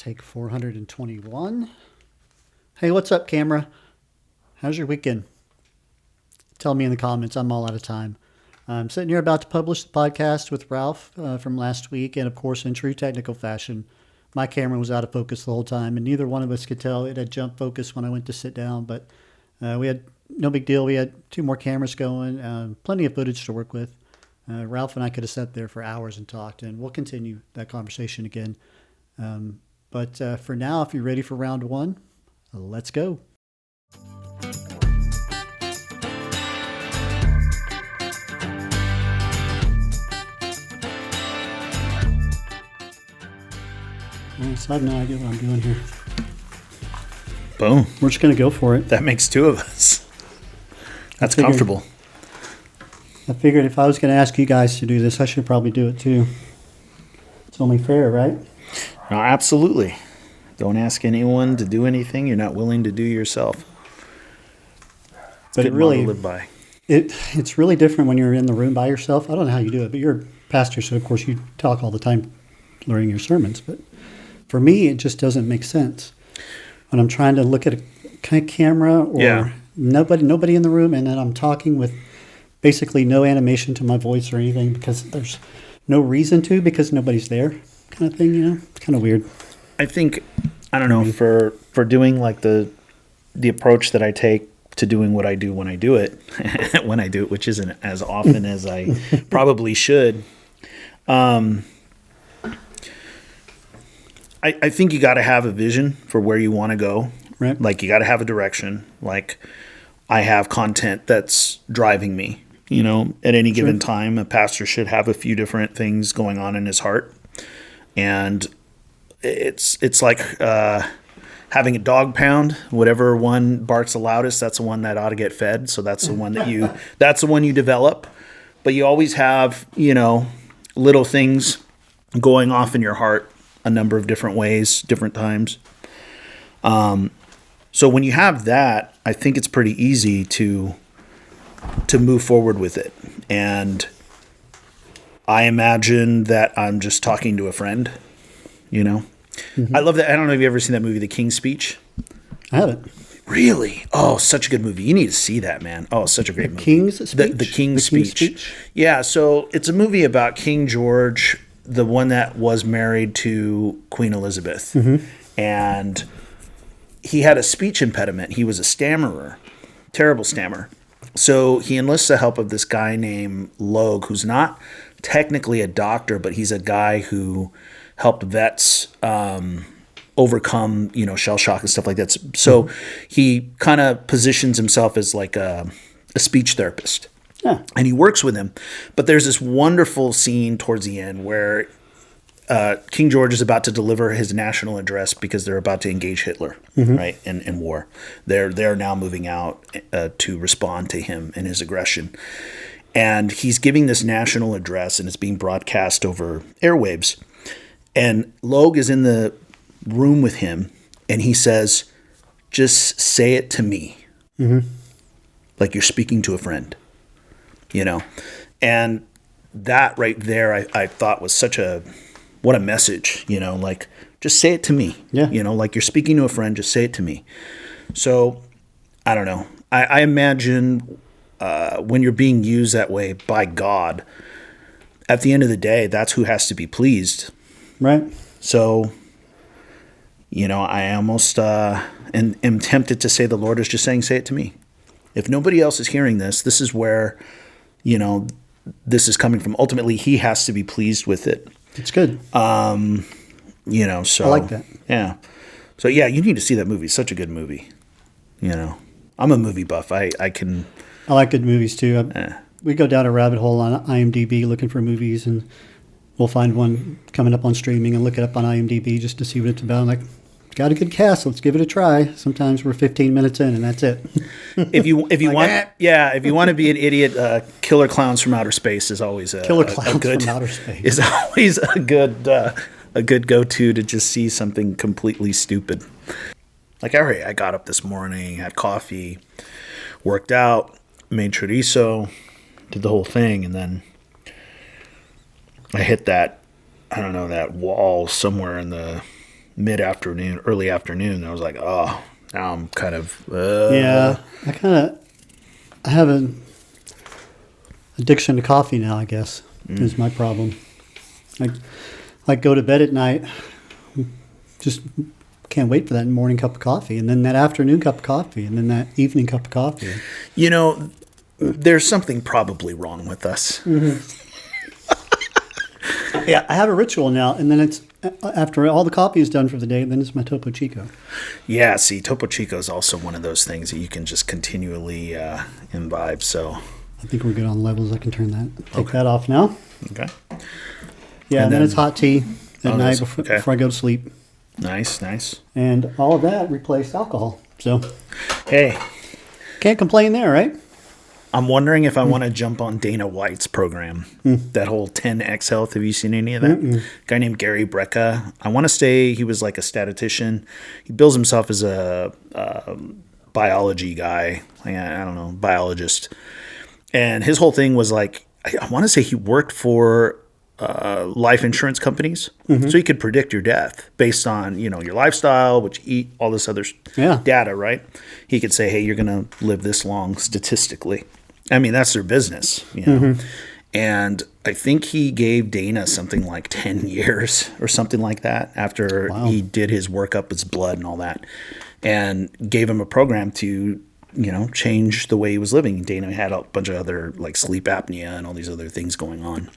Take 421. Hey, what's up, camera? How's your weekend? Tell me in the comments. I'm all out of time. I'm sitting here about to publish the podcast with Ralph from last week. And, of course, in true technical fashion, my camera was out of focus the whole time. And neither one of us could tell it had jump focus when I went to sit down. But we had no big deal. We had 2 more cameras going. Plenty of footage to work with. Ralph and I could have sat there for hours and talked. And we'll continue that conversation again. But for now, if you're ready for round 1, let's go. So I have no idea what I'm doing here. Boom. We're just going to go for it. That makes 2 of us. That's comfortable. I figured if I was going to ask you guys to do this, I should probably do it too. It's only fair, right? No, absolutely. Don't ask anyone to do anything you're not willing to do yourself. But it really, live by. It's really different when you're in the room by yourself. I don't know how you do it, but you're a pastor, so of course you talk all the time during your sermons. But for me, it just doesn't make sense when I'm trying to look at a camera or nobody in the room, and then I'm talking with basically no animation to my voice or anything because there's no reason to because nobody's there, kind of thing. You know, it's kind of weird. I think, I don't know, for doing like the approach that I take to doing what I do when I do it, which isn't as often as I probably should. I think you got to have a vision for where you want to go. Right. Like you got to have a direction. Like I have content that's driving me. You know, at any given time, a pastor should have a few different things going on in his heart, and it's like having a dog pound. Whatever one barks the loudest, that's the one that ought to get fed. So that's the one that's the one you develop. But you always have, you know, little things going off in your heart a number of different ways, different times. So when you have that, I think it's pretty easy to move forward with it. And I imagine that I'm just talking to a friend, you know. Mm-hmm. I love that. I don't know if you've ever seen that movie, The King's Speech. I haven't. Really? Oh, such a good movie. You need to see that, man. Oh, such a great movie. King's Speech? The King's Speech. Yeah, so it's a movie about King George, the one that was married to Queen Elizabeth. Mm-hmm. And he had a speech impediment. He was a stammerer, terrible stammer. So he enlists the help of this guy named Logue, who's not technically a doctor, but he's a guy who helped vets overcome, you know, shell shock and stuff like that. So he kind of positions himself as like a speech therapist. Yeah. And he works with him. But there's this wonderful scene towards the end where King George is about to deliver his national address because they're about to engage Hitler, right, in war. They're now moving out to respond to him and his aggression. And he's giving this national address, and it's being broadcast over airwaves. And Logue is in the room with him, and he says, just say it to me. Mm-hmm. Like you're speaking to a friend, you know. And that right there I thought was what a message, you know, like just say it to me, you know, like you're speaking to a friend, just say it to me. So I don't know. I imagine when you're being used that way by God, at the end of the day, that's who has to be pleased. Right. So, you know, I almost am tempted to say the Lord is just saying, say it to me. If nobody else is hearing this, this is where, you know, this is coming from. Ultimately, he has to be pleased with it. It's good. You know, so I like that. Yeah. So yeah, you need to see that movie. It's such a good movie. You know, I'm a movie buff. I like good movies too. We go down a rabbit hole on IMDb looking for movies, and we'll find one coming up on streaming and look it up on IMDb just to see what it's about. I'm like, it's got a good cast. Let's give it a try. Sometimes we're 15 minutes in and that's it. If you want to be an idiot, Killer Clowns from Outer Space is always from Outer Space is always a good go-to to just see something completely stupid. Like I got up this morning, had coffee, worked out, made chorizo, did the whole thing, and then I hit that wall somewhere in the mid-afternoon, early afternoon. I was like, oh, now I'm kind of... Yeah, I have an addiction to coffee now, I guess, is my problem. I go to bed at night, just can't wait for that morning cup of coffee, and then that afternoon cup of coffee, and then that evening cup of coffee. You know, there's something probably wrong with us. Yeah, I have a ritual now, and then it's after all the coffee is done for the day, then it's my Topo Chico. Yeah, see, Topo Chico is also one of those things that you can just continually imbibe, so... I think we're good on levels. I can turn that, take that off now. Okay. Yeah, and then it's hot tea at night before I go to sleep. Nice. And all of that replaced alcohol. So, hey. Can't complain there, right? I'm wondering if I want to jump on Dana White's program. That whole 10X Health. Have you seen any of that? Guy named Gary Brecka. I want to say he was like a statistician. He bills himself as a biology guy. I don't know, biologist. And his whole thing was like, I want to say he worked for life insurance companies. So he could predict your death based on, your lifestyle, what you eat, all this other data, right? He could say, hey, you're going to live this long statistically. I mean, that's their business, And I think he gave Dana something like 10 years or something like that after he did his workup, his blood and all that, and gave him a program to change the way he was living. Dana had a bunch of other like sleep apnea and all these other things going on.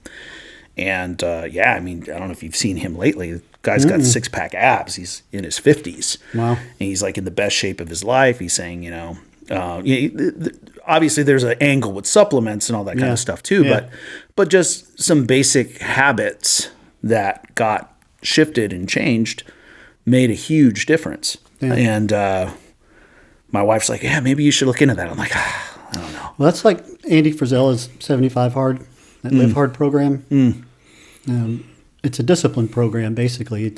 And I mean, I don't know if you've seen him lately. The guy's got 6-pack abs. He's in his 50s. Wow. And he's like in the best shape of his life. He's saying, obviously there's an angle with supplements and all that kind of stuff too. Yeah. But just some basic habits that got shifted and changed made a huge difference. Yeah. And my wife's like, yeah, maybe you should look into that. I'm like, I don't know. Well, that's like Andy Frisella's 75 Hard, that Live Hard program. It's a discipline program, basically.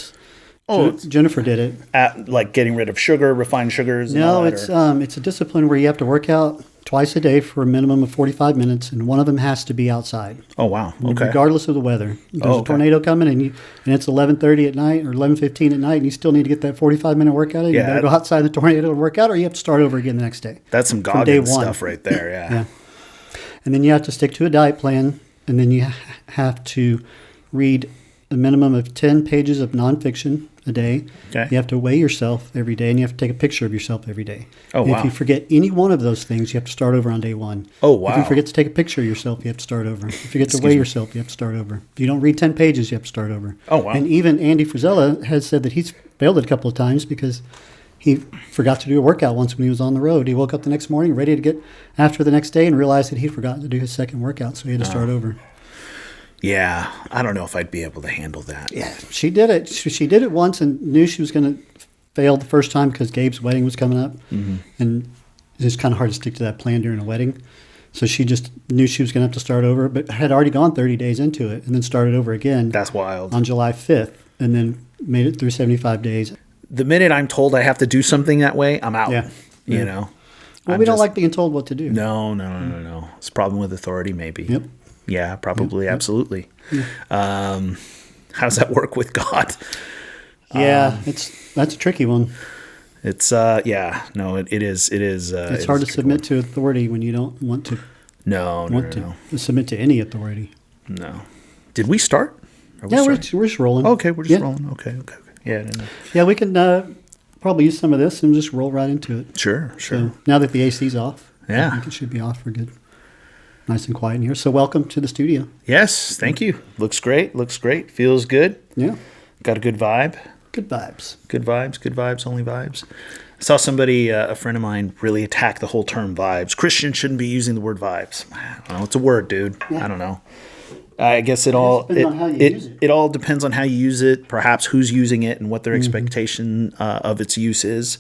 Jennifer did it. Like getting rid of sugar, refined sugars? And all that, it's a discipline where you have to work out twice a day for a minimum of 45 minutes, and one of them has to be outside. Oh, wow. Okay. Regardless of the weather. There's a tornado coming, and it's 11:30 at night or 11:15 at night, and you still need to get that 45-minute workout in. You better go outside the tornado to work out, or you have to start over again the next day. That's some Goggins stuff right there, yeah. And then you have to stick to a diet plan, and then you have to read a minimum of 10 pages of nonfiction a day. Okay. You have to weigh yourself every day, and you have to take a picture of yourself every day. Oh, wow. If you forget any one of those things, you have to start over on day one. Oh, wow. If you forget to take a picture of yourself, you have to start over. If you forget to weigh yourself, you have to start over. If you don't read 10 pages, you have to start over. Oh, wow. And even Andy Frisella has said that he's failed it a couple of times because he forgot to do a workout once when he was on the road. He woke up the next morning ready to get after the next day and realized that he'd forgotten to do his second workout, so he had to start over. Yeah, I don't know if I'd be able to handle that. Yeah, she did it. She did it once and knew she was going to fail the first time because Gabe's wedding was coming up. And it's kind of hard to stick to that plan during a wedding. So she just knew she was going to have to start over, but had already gone 30 days into it and then started over again. That's wild. On July 5th, and then made it through 75 days. The minute I'm told I have to do something that way, I'm out. Yeah. You know? Well, we don't like being told what to do. No. It's a problem with authority, maybe. Yep. Yeah, probably, absolutely. Yeah. How does that work with God? Yeah, that's a tricky one. It's it is. It's hard to submit to authority when you don't want to. No. Submit to any authority. No. Did we start? We're just rolling. Okay, we're just rolling. Okay. Yeah. Yeah, we can probably use some of this and just roll right into it. Sure. So now that the AC's off, I think it should be off for good. Nice and quiet in here. So welcome to the studio. Yes, thank you. Looks great. Feels good. Yeah. Got a good vibe. Good vibes. Good vibes, only vibes. I saw somebody, a friend of mine, really attack the whole term vibes. Christians shouldn't be using the word vibes. I don't know. It's a word, dude. Yeah. I don't know. I guess it all depends on how you use it, perhaps who's using it and what their expectation of its use is.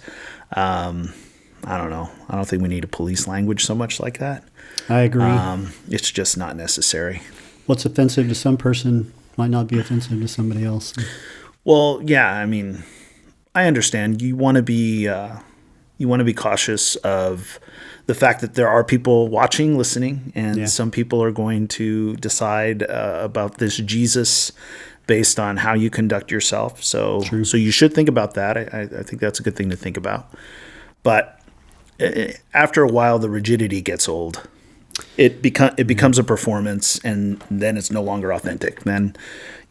I don't know. I don't think we need a police language so much like that. I agree. It's just not necessary. What's offensive to some person might not be offensive to somebody else. Well, yeah. I mean, I understand. You want to be cautious of the fact that there are people watching, listening, and some people are going to decide about this Jesus based on how you conduct yourself. So you should think about that. I think that's a good thing to think about. But after a while, the rigidity gets old. It becomes a performance, and then it's no longer authentic. Then,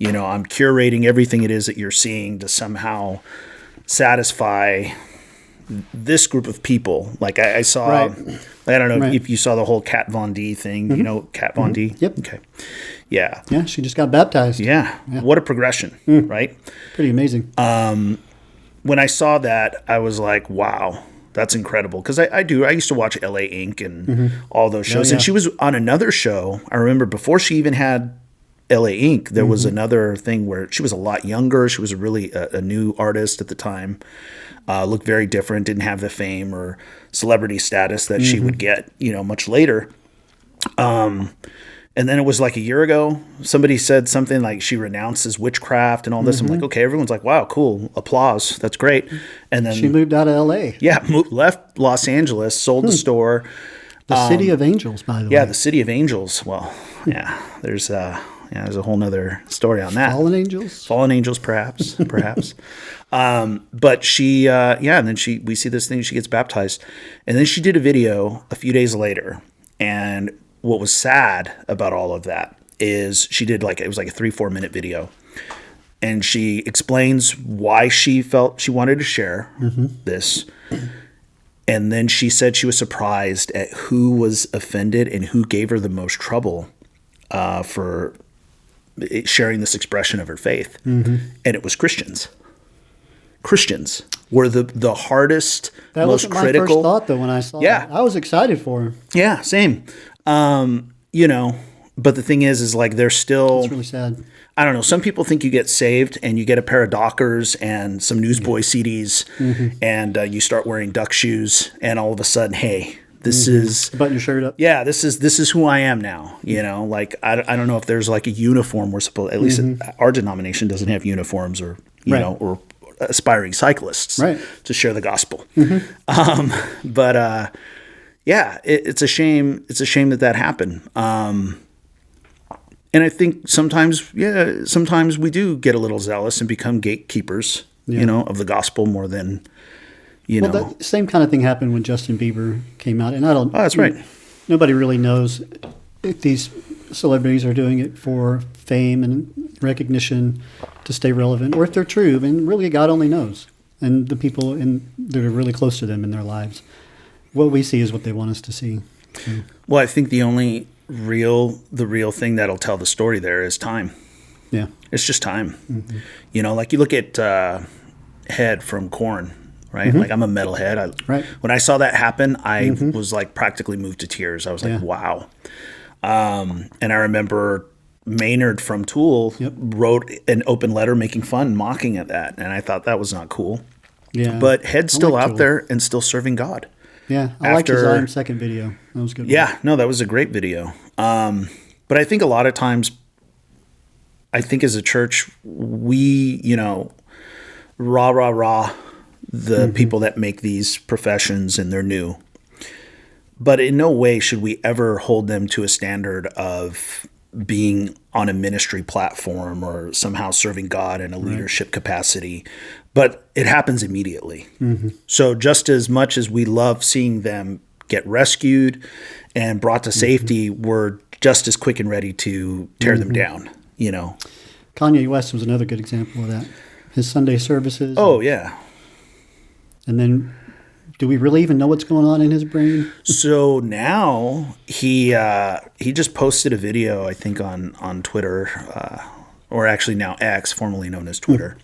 I'm curating everything it is that you're seeing to somehow satisfy this group of people. Like I saw, I don't know if you saw the whole Kat Von D thing. You know Kat Von D? Yep. Okay. Yeah. Yeah, she just got baptized. Yeah. What a progression, right? Pretty amazing. When I saw that, I was like, wow. That's incredible, because I used to watch LA Inc. and all those shows. And she was on another show. I remember before she even had LA Inc., there was another thing where she was a lot younger. She was a new artist at the time. Looked very different, didn't have the fame or celebrity status that she would get, much later. And then it was like a year ago, somebody said something like she renounces witchcraft and all this. I'm like, okay, everyone's like, wow, cool, applause, that's great. And then she moved out of L.A. Yeah, left Los Angeles, sold the store. The City of Angels, by the way. Yeah, the City of Angels. Well, there's a whole nother story on that. Fallen angels? Fallen angels, perhaps. But she, and then we see this thing, she gets baptized. And then she did a video a few days later. And what was sad about all of that is she did it was like a 3-4 minute video. And she explains why she felt she wanted to share this. And then she said she was surprised at who was offended and who gave her the most trouble for sharing this expression of her faith. And it was Christians. Christians were the hardest, that most wasn't critical. My first thought, though, when I saw that. I was excited for her. Yeah, same. But the thing is like they're still. It's really sad. I don't know. Some people think you get saved and you get a pair of Dockers and some Newsboy CDs and you start wearing duck shoes and all of a sudden, hey, this is button your shirt up. Yeah, this is who I am now. Like I don't know if there's like a uniform we're supposed. At least our denomination doesn't have uniforms or or aspiring cyclists to share the gospel. But it's a shame. It's a shame that happened. And I think sometimes we do get a little zealous and become gatekeepers, of the gospel more than, Well, the same kind of thing happened when Justin Bieber came out. And I don't. Oh, that's right. Nobody really knows if these celebrities are doing it for fame and recognition to stay relevant, or if they're true. And really, God only knows. And the people that are really close to them in their lives. What we see is what they want us to see. So. Well, I think the real thing that'll tell the story there is time. Yeah. It's just time. Like you look at Head from Korn, right? Like I'm a metalhead. When I saw that happen, I was like practically moved to tears. I was like, wow. And I remember Maynard from Tool wrote an open letter making fun, mocking at that. And I thought that was not cool. Yeah. But Head's still out there and still serving God. Yeah, I liked his I Am Second video. That was good. Yeah, no, that was a great video. But I think a lot of times, as a church, we, rah, the people that make these professions and they're new. But in no way should we ever hold them to a standard of being on a ministry platform or somehow serving God in a leadership capacity. But it happens immediately. So just as much as we love seeing them get rescued and brought to safety, we're just as quick and ready to tear them down, Kanye West was another good example of that. His Sunday services. Oh, yeah. And then do we really even know what's going on in his brain? So now he just posted a video, I think, on Twitter, or actually now X, formerly known as Twitter.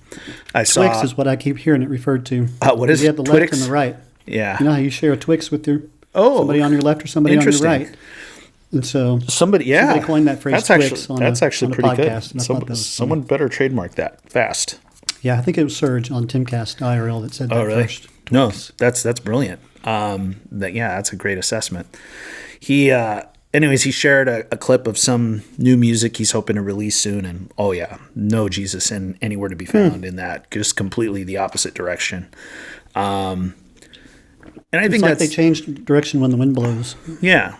I saw Twix is what I keep hearing it referred to. What is it? You have the Twix? left and the right. Yeah. You know how you share a Twix with somebody on your left or somebody on your right. And so somebody coined that phrase. That's actually pretty podcast, good. Someone better trademark that fast. Yeah, I think it was Serge on Timcast IRL that said that first. No, that's brilliant. That's a great assessment. He shared a clip of some new music he's hoping to release soon, and no Jesus and anywhere to be found in that. Just completely the opposite direction. And I It's think like that's they change direction when the wind blows. yeah.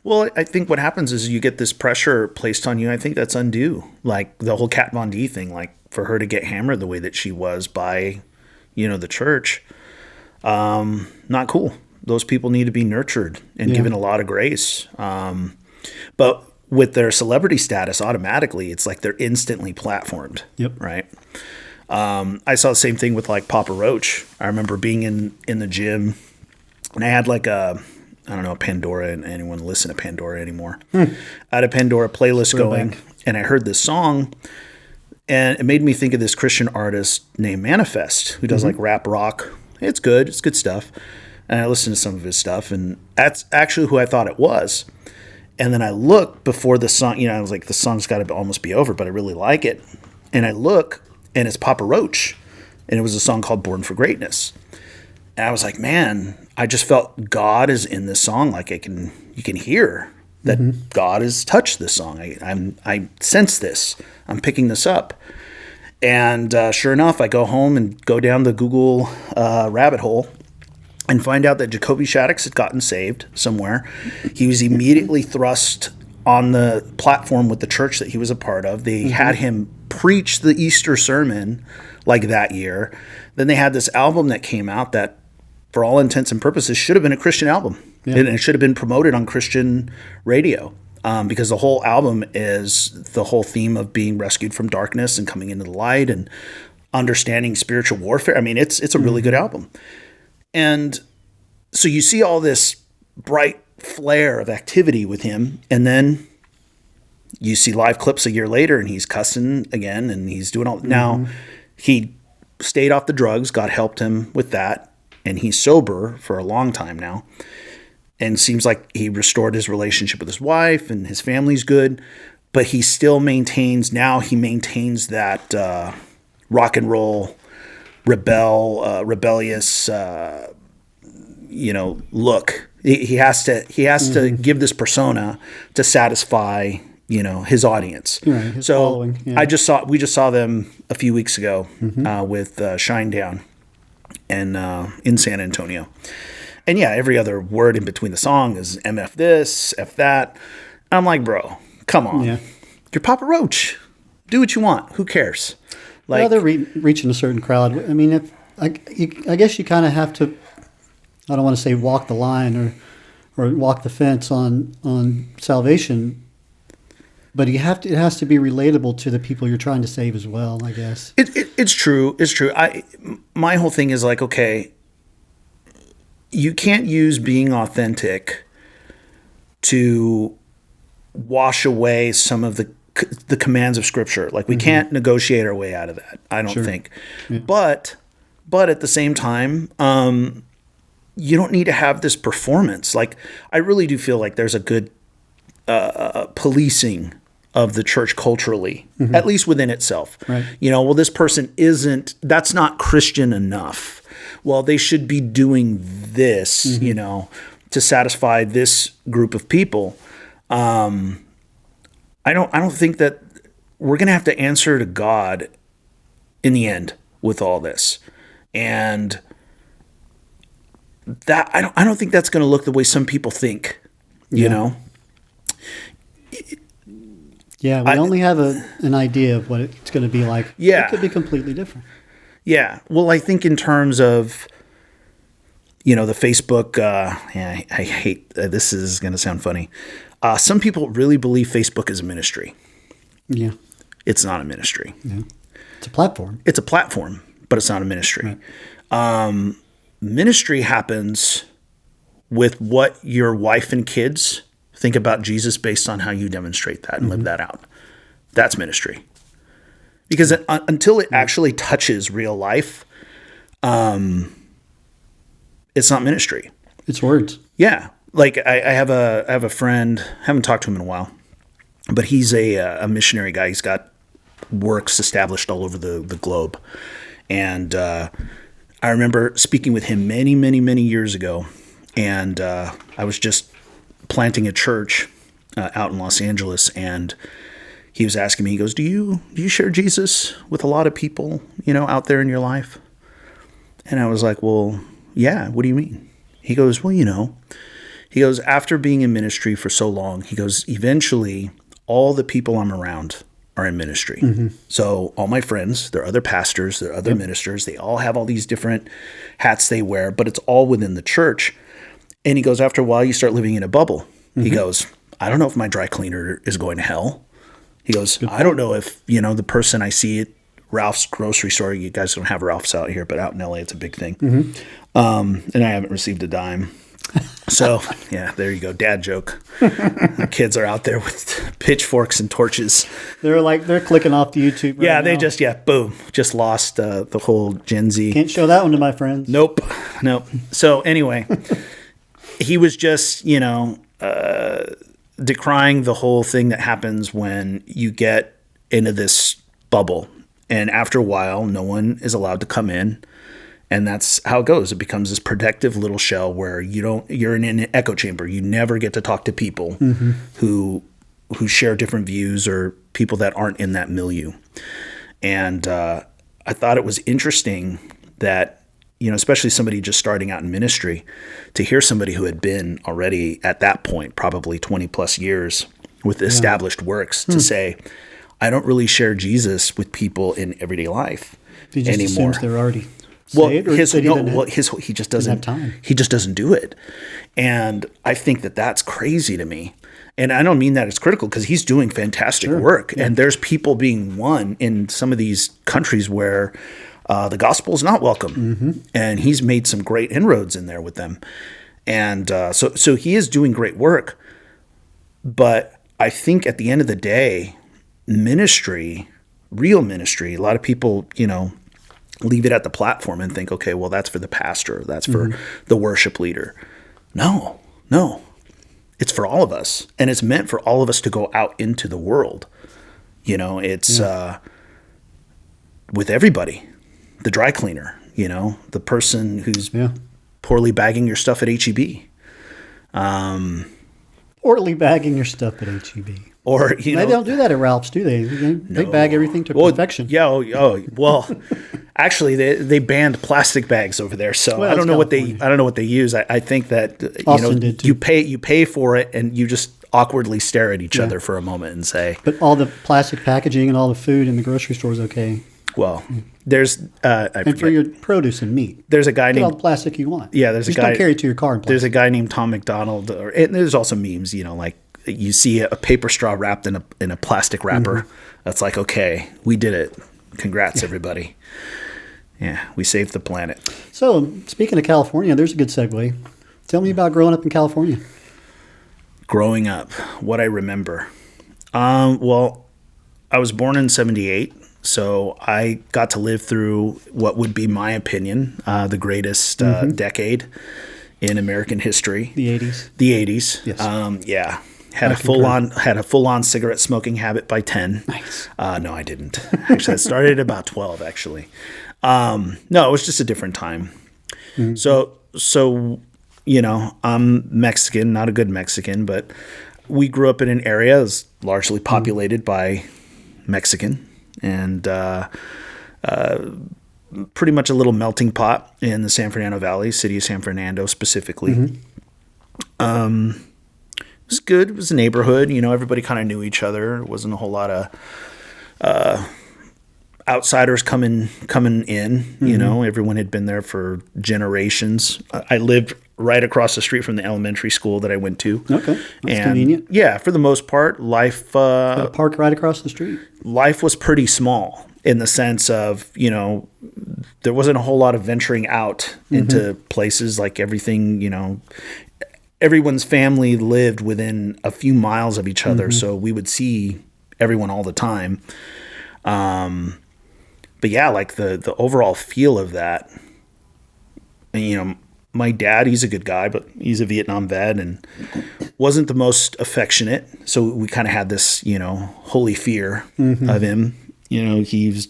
Well, I think what happens is you get this pressure placed on you. I think that's undue. Like the whole Kat Von D thing, like for her to get hammered the way that she was by, the church, not cool. Those people need to be nurtured and given a lot of grace. But with their celebrity status, automatically, it's like they're instantly platformed. Yep. Right. I saw the same thing with like Papa Roach. I remember being in the gym, and I had like a Pandora, and anyone listen to Pandora anymore. I had a Pandora playlist going, and I heard this song, and it made me think of this Christian artist named Manvswld, who does like rap rock. It's good stuff. And I listened to some of his stuff, and that's actually who I thought it was. And then I look before the song, I was like, the song's got to almost be over, but I really like it. And I look, and it's Papa Roach, and it was a song called Born for Greatness. And I was like, man, I just felt God is in this song. Like you can hear that God has touched this song. I sense this. I'm picking this up. And sure enough, I go home and go down the Google rabbit hole and find out that Jacoby Shaddix had gotten saved somewhere. He was immediately thrust on the platform with the church that he was a part of. They had him preach the Easter sermon like that year. Then they had this album that came out that, for all intents and purposes, should have been a Christian album. Yeah. And it should have been promoted on Christian radio, because the whole album is the whole theme of being rescued from darkness and coming into the light and understanding spiritual warfare. I mean, it's a really good album. And so you see all this bright flare of activity with him, and then you see live clips a year later, and he's cussing again, and he's doing all. Now, he stayed off the drugs. God helped him with that, and he's sober for a long time now, and seems like he restored his relationship with his wife, and his family's good, but he still maintains that rock and roll rebellious look. He has to give this persona to satisfy his audience. Right, his following. Yeah. We just saw them a few weeks ago with Shinedown and in San Antonio. And yeah, every other word in between the song is MF this, F that. I'm like, bro, come on. Yeah. You're Papa Roach. Do what you want. Who cares? Like, well, they're reaching a certain crowd. I mean, I guess you kind of have to, I don't want to say walk the line or walk the fence on salvation, but it has to be relatable to the people you're trying to save as well, I guess. It's true. It's true. My whole thing is like, okay, you can't use being authentic to wash away some of the commands of Scripture. Like we can't negotiate our way out of that, I don't think. Yeah. But at the same time, you don't need to have this performance. Like I really do feel like there's a good policing of the church culturally, at least within itself. Right. Well, this person that's not Christian enough. Well, they should be doing this, to satisfy this group of people. I don't think that we're going to have to answer to God in the end with all this. And that I don't think that's going to look the way some people think, you know? Yeah, we only have an idea of what it's going to be like. Yeah. It could be completely different. Yeah. Well, I think in terms of, the Facebook, I hate, this is going to sound funny. Some people really believe Facebook is a ministry. Yeah. It's not a ministry. Yeah. It's a platform. It's a platform, but it's not a ministry. Right. Ministry happens with what your wife and kids think about Jesus based on how you demonstrate that and live that out. That's ministry. Because until it actually touches real life, it's not ministry. It's words. Yeah. Like I have a friend, haven't talked to him in a while, but he's a missionary guy. He's got works established all over the globe. And I remember speaking with him many, many, many years ago. And I was just planting a church out in Los Angeles, and he was asking me, he goes, do you share Jesus with a lot of people, out there in your life? And I was like, well, yeah, what do you mean? He goes, well, he goes, after being in ministry for so long, he goes, eventually all the people I'm around are in ministry. So all my friends, they're other pastors, they're other ministers. They all have all these different hats they wear, but it's all within the church. And he goes, after a while, you start living in a bubble. He goes, I don't know if my dry cleaner is going to hell. He goes, I don't know if, the person I see at Ralph's grocery store, you guys don't have Ralph's out here, but out in LA, it's a big thing. And I haven't received a dime. So, yeah, there you go. Dad joke. The kids are out there with pitchforks and torches. They're clicking off the YouTube right Yeah, now. they just lost the whole Gen Z. Can't show that one to my friends. Nope. So anyway, he was just, decrying the whole thing that happens when you get into this bubble. And after a while, no one is allowed to come in. And that's how it goes. It becomes this protective little shell where you're in an echo chamber. You never get to talk to people who share different views or people that aren't in that milieu. And I thought it was interesting that, especially somebody just starting out in ministry, to hear somebody who had been already at that point, probably 20 plus years with established works, to say, I don't really share Jesus with people in everyday life He just anymore. assumes they're already Well, saved, or he just doesn't have time. He just doesn't do it, and I think that that's crazy to me. And I don't mean that it's critical, because he's doing fantastic work, and there's people being won in some of these countries where the gospel is not welcome, and he's made some great inroads in there with them, and so he is doing great work. But I think at the end of the day, ministry, real ministry, a lot of people, leave it at the platform and think, okay, well, that's for the pastor, that's for the worship leader. No, it's for all of us. And it's meant for all of us to go out into the world. It's with everybody. The dry cleaner, the person who's poorly bagging your stuff at HEB. Poorly bagging your stuff at HEB. Or, They don't do that at Ralph's, do they? They bag everything to perfection. Yeah. Well, actually, they banned plastic bags over there. So I don't know what they use. I think that Austin did too. you pay for it, and you just awkwardly stare at each other for a moment and say, But all the plastic packaging and all the food in the grocery store is okay. well, there's And for your produce and meat, there's a guy get all named the plastic you want. Yeah, there's a Just guy- don't carry it to your car. In plastic. there's a guy named Tom McDonald, and there's also memes, like you see a paper straw wrapped in a plastic wrapper. That's like, okay, we did it. Congrats, everybody. Yeah, we saved the planet. So, speaking of California, there's a good segue. Tell me about growing up in California. Growing up, what I remember. Well, I was born in 1978, so I got to live through what would be my opinion, the greatest decade in American history. The 80s. The 80s. Yes. Yeah. Had a full on cigarette smoking habit by 10. Nice. No, I didn't. Actually, I started at about 12, actually. No, it was just a different time. So, I'm Mexican, not a good Mexican, but we grew up in an area that's largely populated by Mexican, and pretty much a little melting pot in the San Fernando Valley, city of San Fernando specifically. It was good. It was a neighborhood. Everybody kind of knew each other. There wasn't a whole lot of outsiders coming in. Everyone had been there for generations. I lived right across the street from the elementary school that I went to. Okay, that's convenient. Yeah, for the most part, life. Got a park right across the street. Life was pretty small in the sense of there wasn't a whole lot of venturing out into places. Like everything, everyone's family lived within a few miles of each other, so we would see everyone all the time. But yeah, like the overall feel of that, and my dad, he's a good guy, but he's a Vietnam vet and wasn't the most affectionate. So we kind of had this, holy fear of him. He's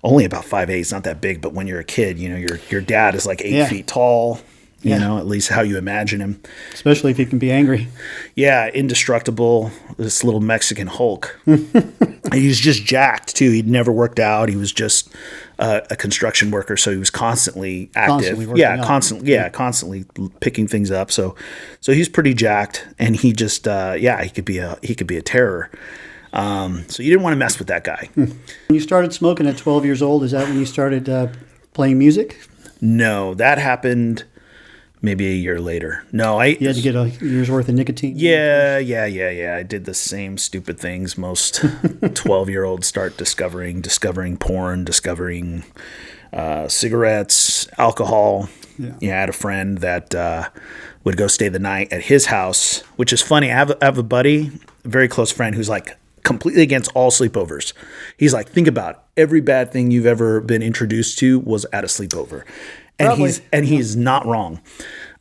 only about 5'8", he's not that big, but when you're a kid, your dad is like 8 feet tall. At least how you imagine him. Especially if he can be angry. Yeah, indestructible, this little Mexican Hulk. And he's just jacked too. He'd never worked out. He was just a construction worker, so he was constantly active. Constantly picking things up. So he's pretty jacked, and he just he could be a terror. So you didn't want to mess with that guy. When you started smoking at 12 years old, is that when you started playing music? No, that happened maybe a year later. No, You had to get a year's worth of nicotine? Yeah. I did the same stupid things most 12-year-olds start discovering porn, discovering cigarettes, alcohol. Yeah, I had a friend that would go stay the night at his house, which is funny. I have a buddy, a very close friend, who's like completely against all sleepovers. He's like, think about it. Every bad thing you've ever been introduced to was at a sleepover. And he's not wrong.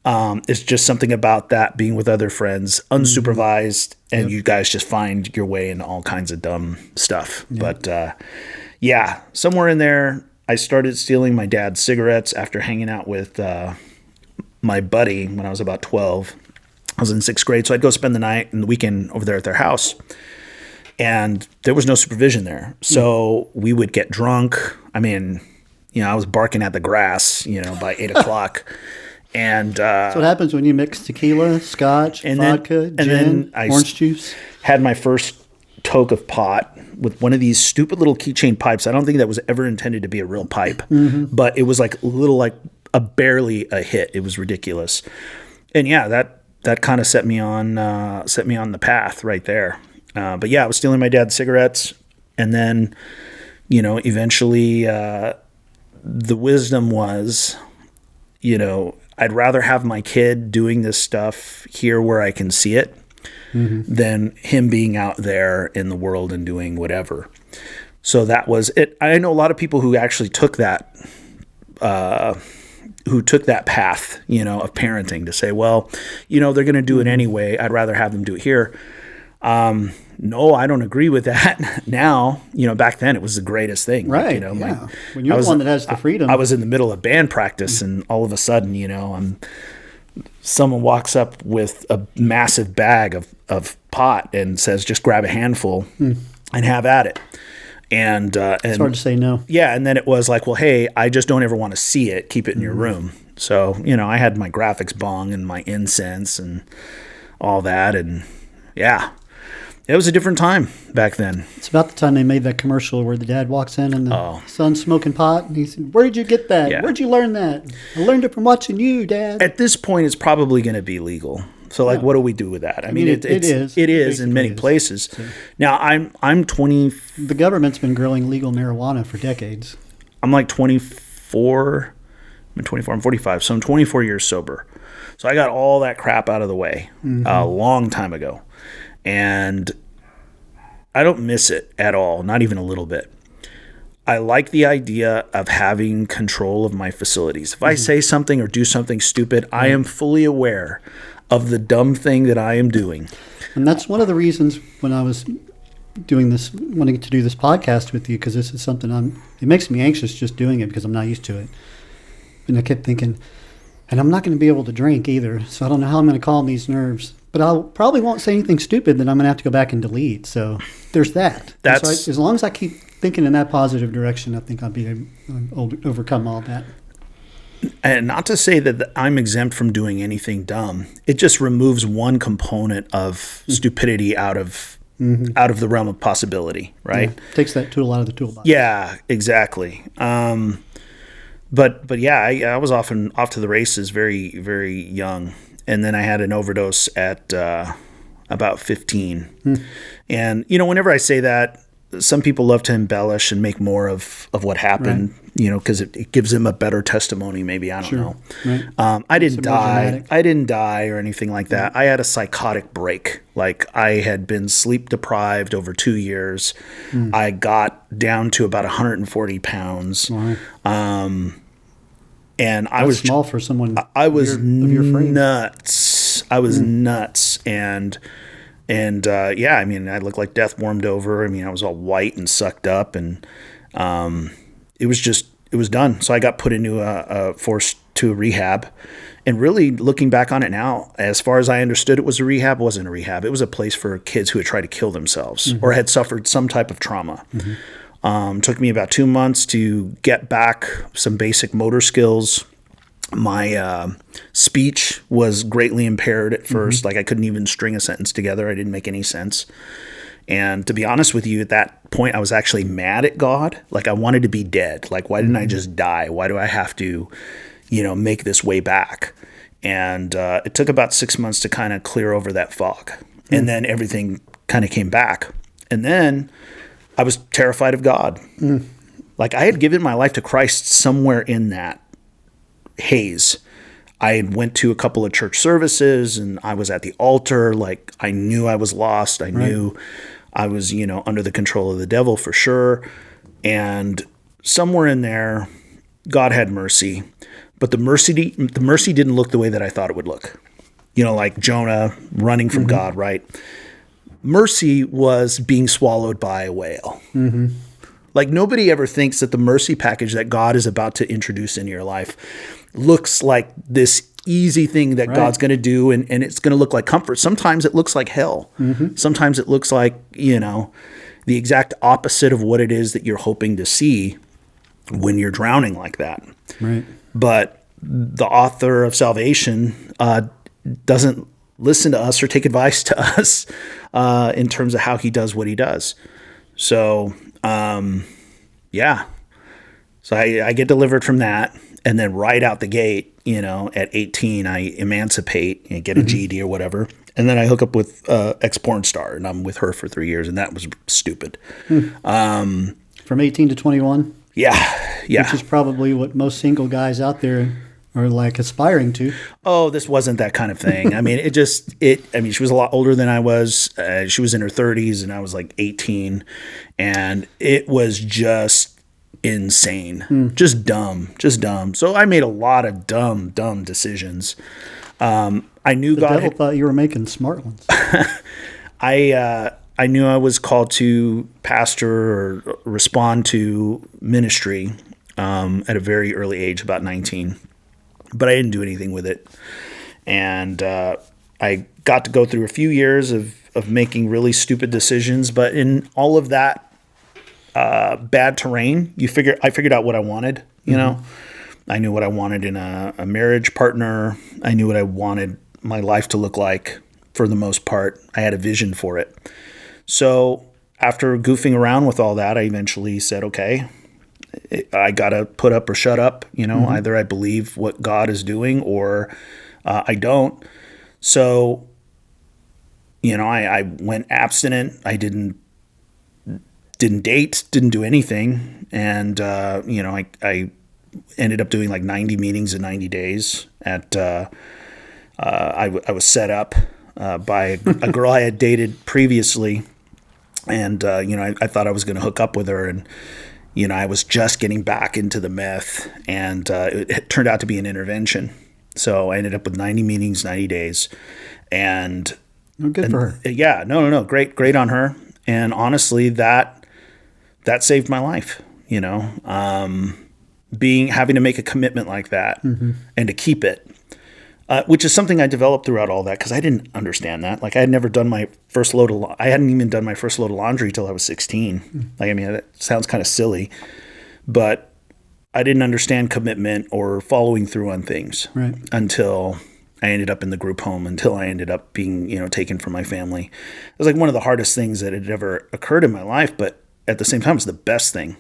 It's just something about that, being with other friends, unsupervised, and you guys just find your way into all kinds of dumb stuff. Yeah. But somewhere in there, I started stealing my dad's cigarettes after hanging out with my buddy when I was about 12. I was in 6th grade, so I'd go spend the night and the weekend over there at their house. And there was no supervision there. So we would get drunk. I mean, I was barking at the grass, by 8 o'clock. And so what happens when you mix tequila, scotch, vodka, gin, orange juice? Had my first toke of pot with one of these stupid little keychain pipes. I don't think that was ever intended to be a real pipe, but it was like barely a hit. It was ridiculous. And that kind of set me on the path right there. But I was stealing my dad's cigarettes, and then, eventually the wisdom was, I'd rather have my kid doing this stuff here where I can see it than him being out there in the world and doing whatever. So that was it. I know a lot of people who actually took that path, of parenting, to say, well, they're going to do it anyway. I'd rather have them do it here. No, I don't agree with that now. Back then it was the greatest thing. Right. When you're the one that has the freedom. I was in the middle of band practice, and all of a sudden, someone walks up with a massive bag of pot and says, just grab a handful and have at it. And it's hard to say no. Yeah. And then it was like, well, hey, I just don't ever want to see it. Keep it in your room. So, I had my graphics bong and my incense and all that. And it was a different time back then. It's about the time they made that commercial where the dad walks in and the son's smoking pot, and he said, "Where did you get that? Yeah. Where'd you learn that?" "I learned it from watching you, Dad." At this point, it's probably going to be legal. So, what do we do with that? I mean, it is in many places. So, now, I'm 20. The government's been grilling legal marijuana for decades. I'm like 24. I'm 24. I'm 45. So I'm 24 years sober. So I got all that crap out of the way a long time ago. And I don't miss it at all, not even a little bit. I like the idea of having control of my facilities. If I say something or do something stupid, I am fully aware of the dumb thing that I am doing. And that's one of the reasons when I was wanting to do this podcast with you, because this is something it makes me anxious just doing it because I'm not used to it. And I kept thinking, and I'm not going to be able to drink either, so I don't know how I'm going to calm these nerves. But I probably won't say anything stupid that I'm going to have to go back and delete. So there's that. So as long as I keep thinking in that positive direction, I think I'll be able to overcome all that. And not to say that I'm exempt from doing anything dumb. It just removes one component of stupidity out of the realm of possibility, right? Yeah, takes that tool out of the toolbox. Yeah, exactly. But I was off to the races very, very young. And then I had an overdose at about 15. And, whenever I say that, some people love to embellish and make more of what happened, because it gives them a better testimony, maybe. I don't know. Right. I didn't die. I didn't die or anything like that. I had a psychotic break. Like, I had been sleep deprived over 2 years. I got down to about 140 pounds. Wow. And I was small for someone. I was nuts. I was nuts, and I mean, I looked like death warmed over. I mean, I was all white and sucked up, and it was was done. So I got put into forced to a rehab. And really looking back on it now, as far as I understood, it was a rehab. It wasn't a rehab. It was a place for kids who had tried to kill themselves or had suffered some type of trauma. Took me about 2 months to get back some basic motor skills. My speech was greatly impaired at first. Like I couldn't even string a sentence together. I didn't make any sense. And to be honest with you, at that point, I was actually mad at God. Like I wanted to be dead. Like, why didn't I just die? Why do I have to, make this way back? And it took about 6 months to kind of clear over that fog. And then everything kind of came back. And then I was terrified of God. Like I had given my life to Christ somewhere in that haze. I went to a couple of church services and I was at the altar. Like I knew I was lost. I knew I was, under the control of the devil for sure. And somewhere in there, God had mercy. But the mercy didn't look the way that I thought it would look. Like Jonah running from God, right? Mercy was being swallowed by a whale. Like nobody ever thinks that the mercy package that God is about to introduce into your life looks like this easy thing that God's going to do and it's going to look like comfort. Sometimes it looks like hell. Sometimes it looks like, the exact opposite of what it is that you're hoping to see when you're drowning like that. Right. But the author of salvation doesn't listen to us or take advice to us in terms of how he does what he does. So, So I get delivered from that. And then right out the gate, at 18, I emancipate and get a GED or whatever. And then I hook up with ex-porn star, and I'm with her for 3 years, and that was stupid. From 18 to 21? Yeah. Which is probably what most single guys out there are like aspiring to. Oh, this wasn't that kind of thing. I mean, she was a lot older than I was. She was in her 30s and I was like 18, and it was just insane. Just dumb. So I made a lot of dumb decisions. I knew the devil thought you were making smart ones. I knew I was called to pastor or respond to ministry at a very early age, about 19. But I didn't do anything with it. And I got to go through a few years of making really stupid decisions. But in all of that bad terrain, I figured out what I wanted, I knew what I wanted in a marriage partner. I knew what I wanted my life to look like for the most part. I had a vision for it. So after goofing around with all that, I eventually said, okay, I got to put up or shut up. Either I believe what God is doing or I don't. So, I went abstinent. I didn't date, didn't do anything. And, I ended up doing like 90 meetings in 90 days at, I was set up by a girl I had dated previously. And, I thought I was going to hook up with her, and, I was just getting back into the meth, and it turned out to be an intervention. So I ended up with 90 meetings, 90 days. And good for her. Yeah, no. Great on her. And honestly, that saved my life, having to make a commitment like that and to keep it. Which is something I developed throughout all that because I didn't understand that. Like I hadn't even done my first load of laundry till I was 16. That sounds kind of silly, but I didn't understand commitment or following through on things until I ended up in the group home, until I ended up being, taken from my family. It was like one of the hardest things that had ever occurred in my life, but at the same time, it was the best thing,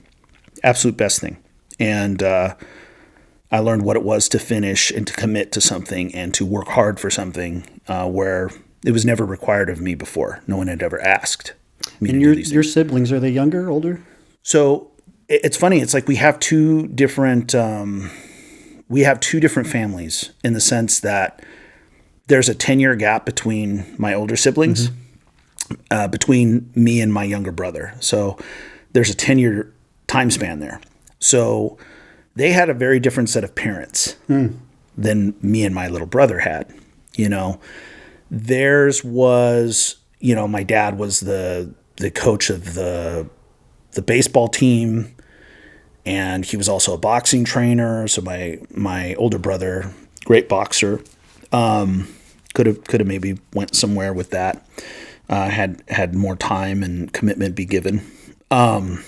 absolute best thing. And, I learned what it was to finish and to commit to something and to work hard for something where it was never required of me before. No one had ever asked me to do these things. Your siblings, are they younger, older? So it's funny. It's like we have two different families in the sense that there's a 10-year gap between my older siblings, between me and my younger brother. So there's a 10-year time span there. So they had a very different set of parents than me and my little brother had. Theirs was, my dad was the coach of the baseball team, and he was also a boxing trainer. So my older brother, great boxer, could have maybe went somewhere with that. Had more time and commitment be given. And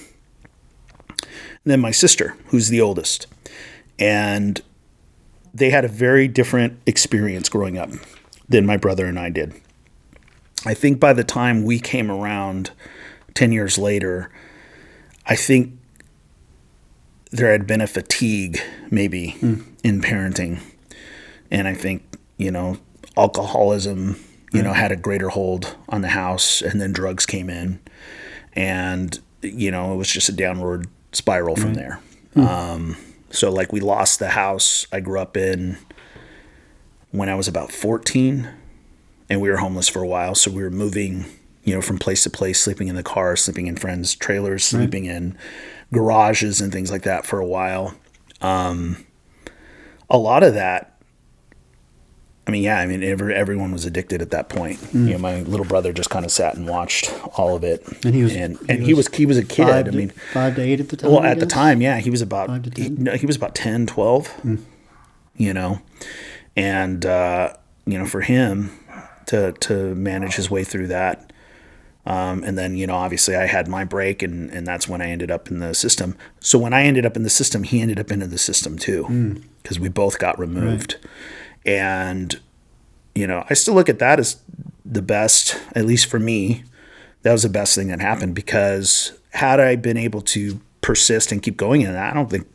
then my sister, who's the oldest, and they had a very different experience growing up than my brother and I did. I think by the time we came around 10 years later, I think there had been a fatigue maybe in parenting. And I think, alcoholism, had a greater hold on the house, and then drugs came in, and, it was just a downward spiral from there. So like we lost the house I grew up in when I was about 14, and we were homeless for a while. So we were moving, from place to place, sleeping in the car, sleeping in friends' trailers, sleeping in garages and things like that for a while. A lot of that, everyone was addicted at that point. My little brother just kind of sat and watched all of it. And he was a kid. 5 to 8 at the time. Well, at the time, yeah, he was about 5 to 10. No, he was about 10, 12. And for him to manage his way through that. And then, obviously I had my break, and that's when I ended up in the system. So when I ended up in the system, he ended up into the system too, because we both got removed. Right. And, I still look at that as the best, at least for me, that was the best thing that happened, because had I been able to persist and keep going in that, I don't think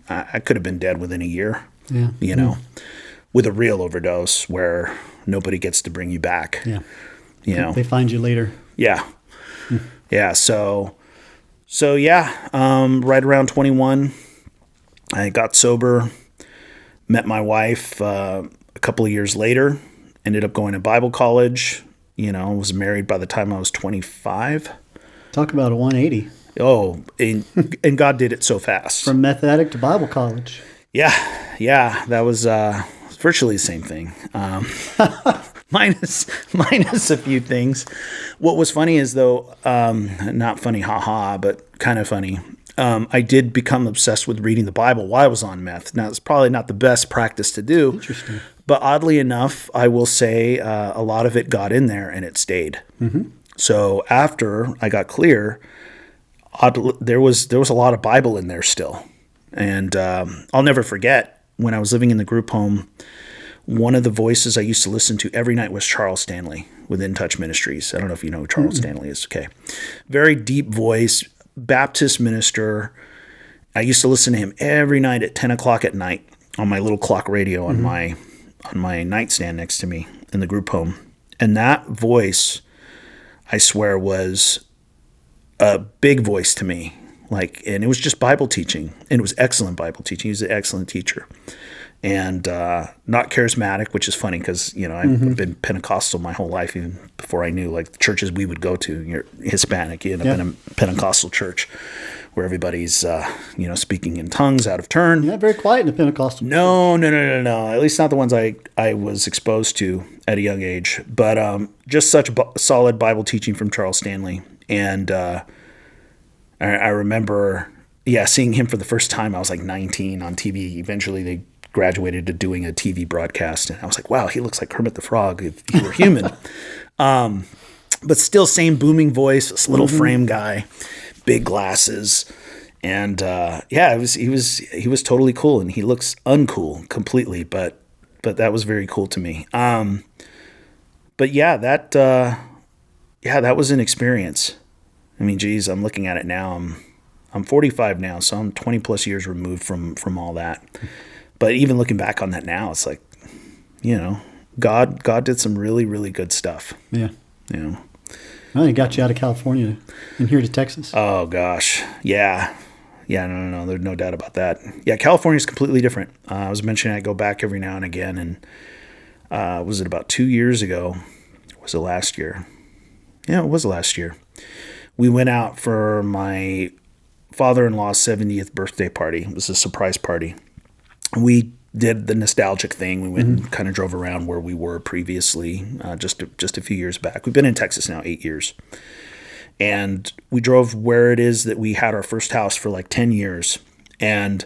I could have been dead within a year, with a real overdose where nobody gets to bring you back. Yeah. They find you later. Yeah. Yeah. So right around 21, I got sober, met my wife a couple of years later, ended up going to Bible college, was married by the time I was 25. Talk about a 180. Oh, and God did it so fast. From meth addict to Bible college. Yeah. That was virtually the same thing. Minus a few things. What was funny is, though, not funny, but kind of funny. I did become obsessed with reading the Bible while I was on meth. Now, it's probably not the best practice to do. Interesting. But oddly enough, I will say a lot of it got in there and it stayed. Mm-hmm. So after I got clear, there was a lot of Bible in there still. And I'll never forget when I was living in the group home, one of the voices I used to listen to every night was Charles Stanley with In Touch Ministries. I don't know if you know who Charles Stanley is. Okay. Very deep voice, Baptist minister. I used to listen to him every night at 10 o'clock at night on my little clock radio on my nightstand next to me in the group home. And that voice, I swear, was a big voice to me. And it was just Bible teaching. And it was excellent Bible teaching. He was an excellent teacher. And not charismatic, which is funny because, I've been Pentecostal my whole life, even before I knew, the churches we would go to. You're Hispanic, you end up in a Pentecostal church where everybody's, speaking in tongues out of turn. You're not very quiet in the Pentecostal church. No. At least not the ones I was exposed to at a young age. But just such solid Bible teaching from Charles Stanley. And I remember, seeing him for the first time. I was 19 on TV. Eventually they graduated to doing a TV broadcast, and I was like, wow, he looks like Kermit the Frog if he were human. But still same booming voice, this little frame guy, big glasses. And he was totally cool, and he looks uncool completely, but that was very cool to me. That was an experience. Geez, I'm looking at it now. I'm 45 now, so I'm 20 plus years removed from all that. But even looking back on that now, it's God did some really, really good stuff. Yeah. Well, he got you out of California and here to Texas. Oh, gosh. Yeah. Yeah, no. There's no doubt about that. Yeah, California's completely different. I was mentioning I go back every now and again, and was it about 2 years ago? Was it last year? Yeah, it was last year. We went out for my father-in-law's 70th birthday party. It was a surprise party. We did the nostalgic thing. We went and kind of drove around where we were previously, just a few years back. We've been in Texas now 8 years. And we drove where it is that we had our first house for 10 years. And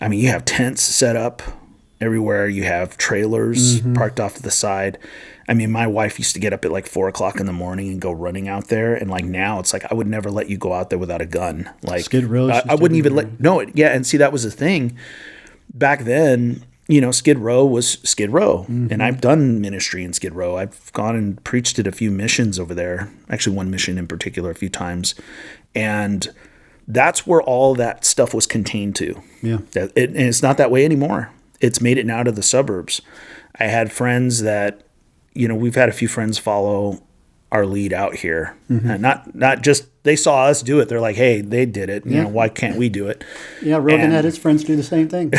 I mean, you have tents set up everywhere. You have trailers parked off to the side. I mean, my wife used to get up at like 4:00 in the morning and go running out there. And like now it's like, I would never let you go out there without a gun. Like Skid Row. I wouldn't even and see, that was the thing back then. You know, Skid Row was Skid Row. And I've done ministry in Skid Row. I've gone and preached at a few missions over there. Actually, one mission in particular a few times. And that's where all that stuff was contained to. Yeah. And it's not that way anymore. It's made it now to the suburbs. I had friends that, you know, we've had a few friends follow our lead out here. And not just, they saw us do it. They're like, hey, they did it. You know, why can't we do it? Yeah, Rogan had his friends do the same thing.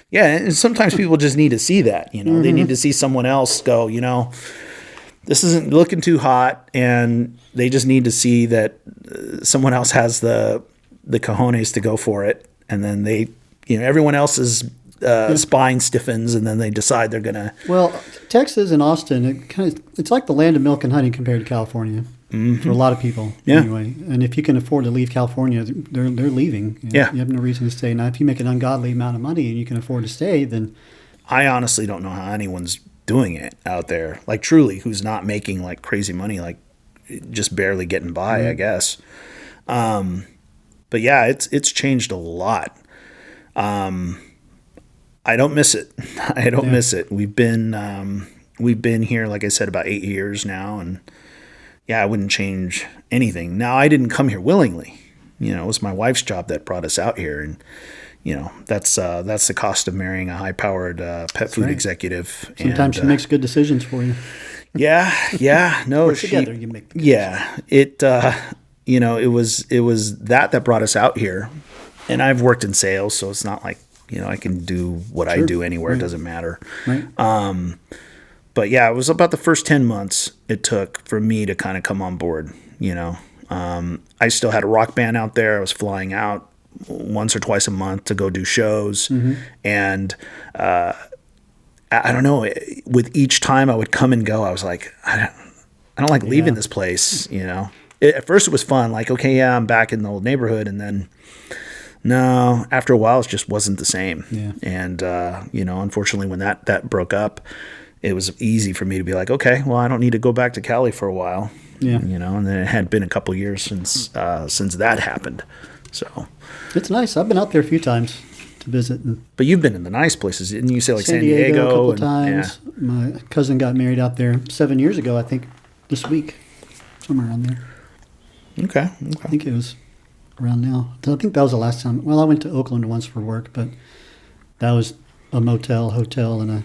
Yeah, and sometimes people just need to see that, you know. They need to see someone else go, you know, this isn't looking too hot, and they just need to see that someone else has the cojones to go for it, and then they, you know, everyone else's spine stiffens, and then they decide they're going to. Well, Texas and Austin, it's like the land of milk and honey compared to California. For a lot of people, anyway. And if you can afford to leave California, they're leaving. You have no reason to stay. Now, if you make an ungodly amount of money and you can afford to stay, then I honestly don't know how anyone's doing it out there. Like truly, who's not making like crazy money, like just barely getting by, I guess. But yeah, it's changed a lot. I don't miss it. I don't miss it. We've been here, like I said, about 8 years now, and yeah, I wouldn't change anything. Now, I didn't come here willingly. You know, it was my wife's job that brought us out here, and you know, that's the cost of marrying a high-powered pet food executive. Sometimes she makes good decisions for you. Yeah, no, together you make the you know, it was that brought us out here, and I've worked in sales, so it's not like, you know, I can do what I do anywhere. It doesn't matter. Right. But yeah, it was about the first 10 months it took for me to kind of come on board, you know. I still had a rock band out there. I was flying out once or twice a month to go do shows. And I don't know, with each time I would come and go, I was like, I don't like leaving this place, you know. At first it was fun, like, okay, yeah, I'm back in the old neighborhood. And then, no, after a while, it just wasn't the same. Yeah. And, you know, unfortunately, when that broke up, it was easy for me to be like, okay, well, I don't need to go back to Cali for a while. Yeah. You know, and then it had been a couple years since that happened. So it's nice. I've been out there a few times to visit. But you've been in the nice places, didn't you? Say like San Diego a couple times. Yeah. My cousin got married out there 7 years ago, I think, this week, somewhere around there. Okay. I think it was around now. I think that was the last time. Well, I went to Oakland once for work, but that was a motel, hotel, and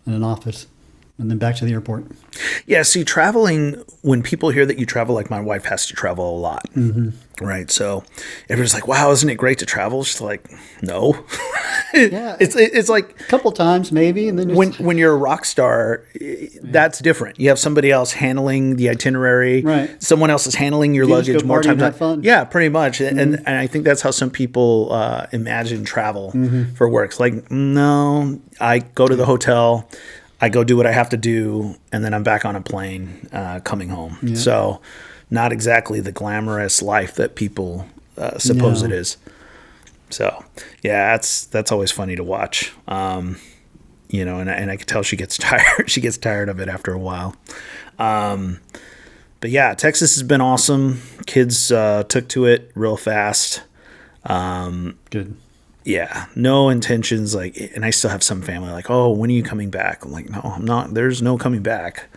an office. And then back to the airport. Yeah, see, traveling, when people hear that you travel, like my wife has to travel a lot, right? So everyone's like, wow, isn't it great to travel? She's like, no. Yeah. It's like... a couple times maybe. And then when you're a rock star, that's different. You have somebody else handling the itinerary. Right. Someone else is handling your luggage more times. Have fun. Yeah, pretty much. And I think that's how some people imagine travel for work. It's like, no, I go to the hotel, I go do what I have to do, and then I'm back on a plane coming home. Yeah. So not exactly the glamorous life that people suppose it is. So, yeah, that's always funny to watch. You know, and I can tell she gets tired. She gets tired of it after a while. But, yeah, Texas has been awesome. Kids took to it real fast. Good. Yeah, no intentions, like, and I still have some family like, oh, when are you coming back? I'm like, no, I'm not. There's no coming back.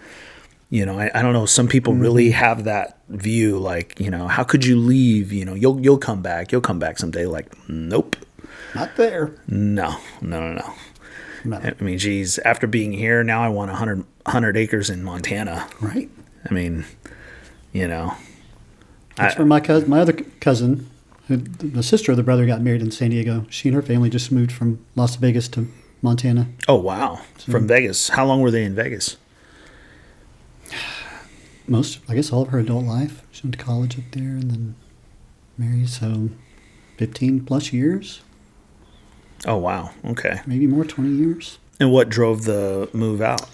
You know, I don't know. Some people really have that view, like, you know, how could you leave? You know, you'll come back. You'll come back someday. Like, nope. Not there. No. I mean, geez, after being here, now I want 100 acres in Montana. Right. I mean, you know. That's where my other cousin, the sister of the brother, got married in San Diego. She and her family just moved from Las Vegas to Montana. Oh, wow. So, from Vegas. How long were they in Vegas? I guess all of her adult life. She went to college up there and then married, so 15 plus years. Oh, wow. Okay. Maybe more, 20 years. And what drove the move out?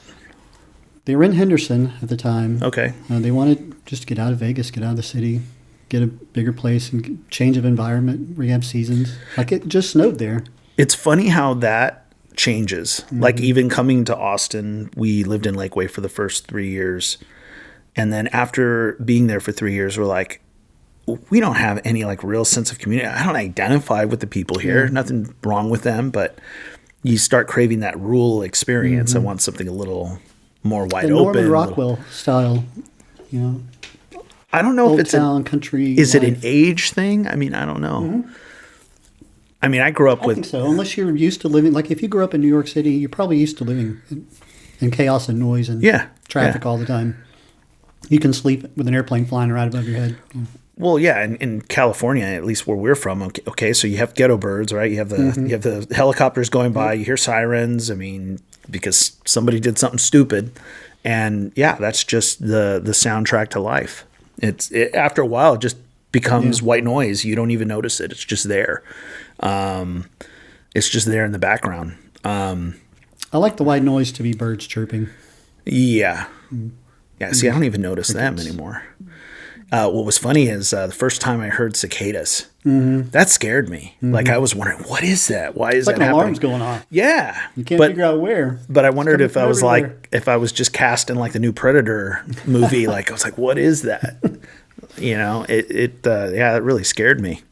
They were in Henderson at the time. Okay. They wanted just to get out of Vegas, get out of the city. get a bigger place and change of environment, rehab seasons. Like it just snowed there. It's funny how that changes. Like even coming to Austin, we lived in Lakeway for the first 3 years. And then after being there for 3 years, we're like, we don't have any like real sense of community. I don't identify with the people here. Nothing wrong with them, but you start craving that rural experience. I want something a little more wide The open. Norman Rockwell style, you know. I don't know Old if it's town, country. Is it an life. age thing? I mean, I don't know. I mean, I grew up I think so. Unless you're used to living, like if you grew up in New York City, you're probably used to living in chaos and noise and traffic all the time. You can sleep with an airplane flying right above your head. Well, yeah, in California, at least where we're from, okay, so you have ghetto birds, right? You have the helicopters going by. You hear sirens. I mean, because somebody did something stupid, and yeah, that's just the soundtrack to life. After a while, it just becomes white noise. You don't even notice it. It's just there. It's just there in the background. I like the white noise to be birds chirping. Yeah. Yeah, see, I don't even notice them anymore. What was funny is the first time I heard cicadas, that scared me. Like I was wondering, what is that? Why is It's like that an happening? alarm's going off. Yeah. You can't figure out where. But I wondered if coming I from was everywhere. like, if I was just cast in like the new Predator movie, like I was like, what is that? You know, it really scared me.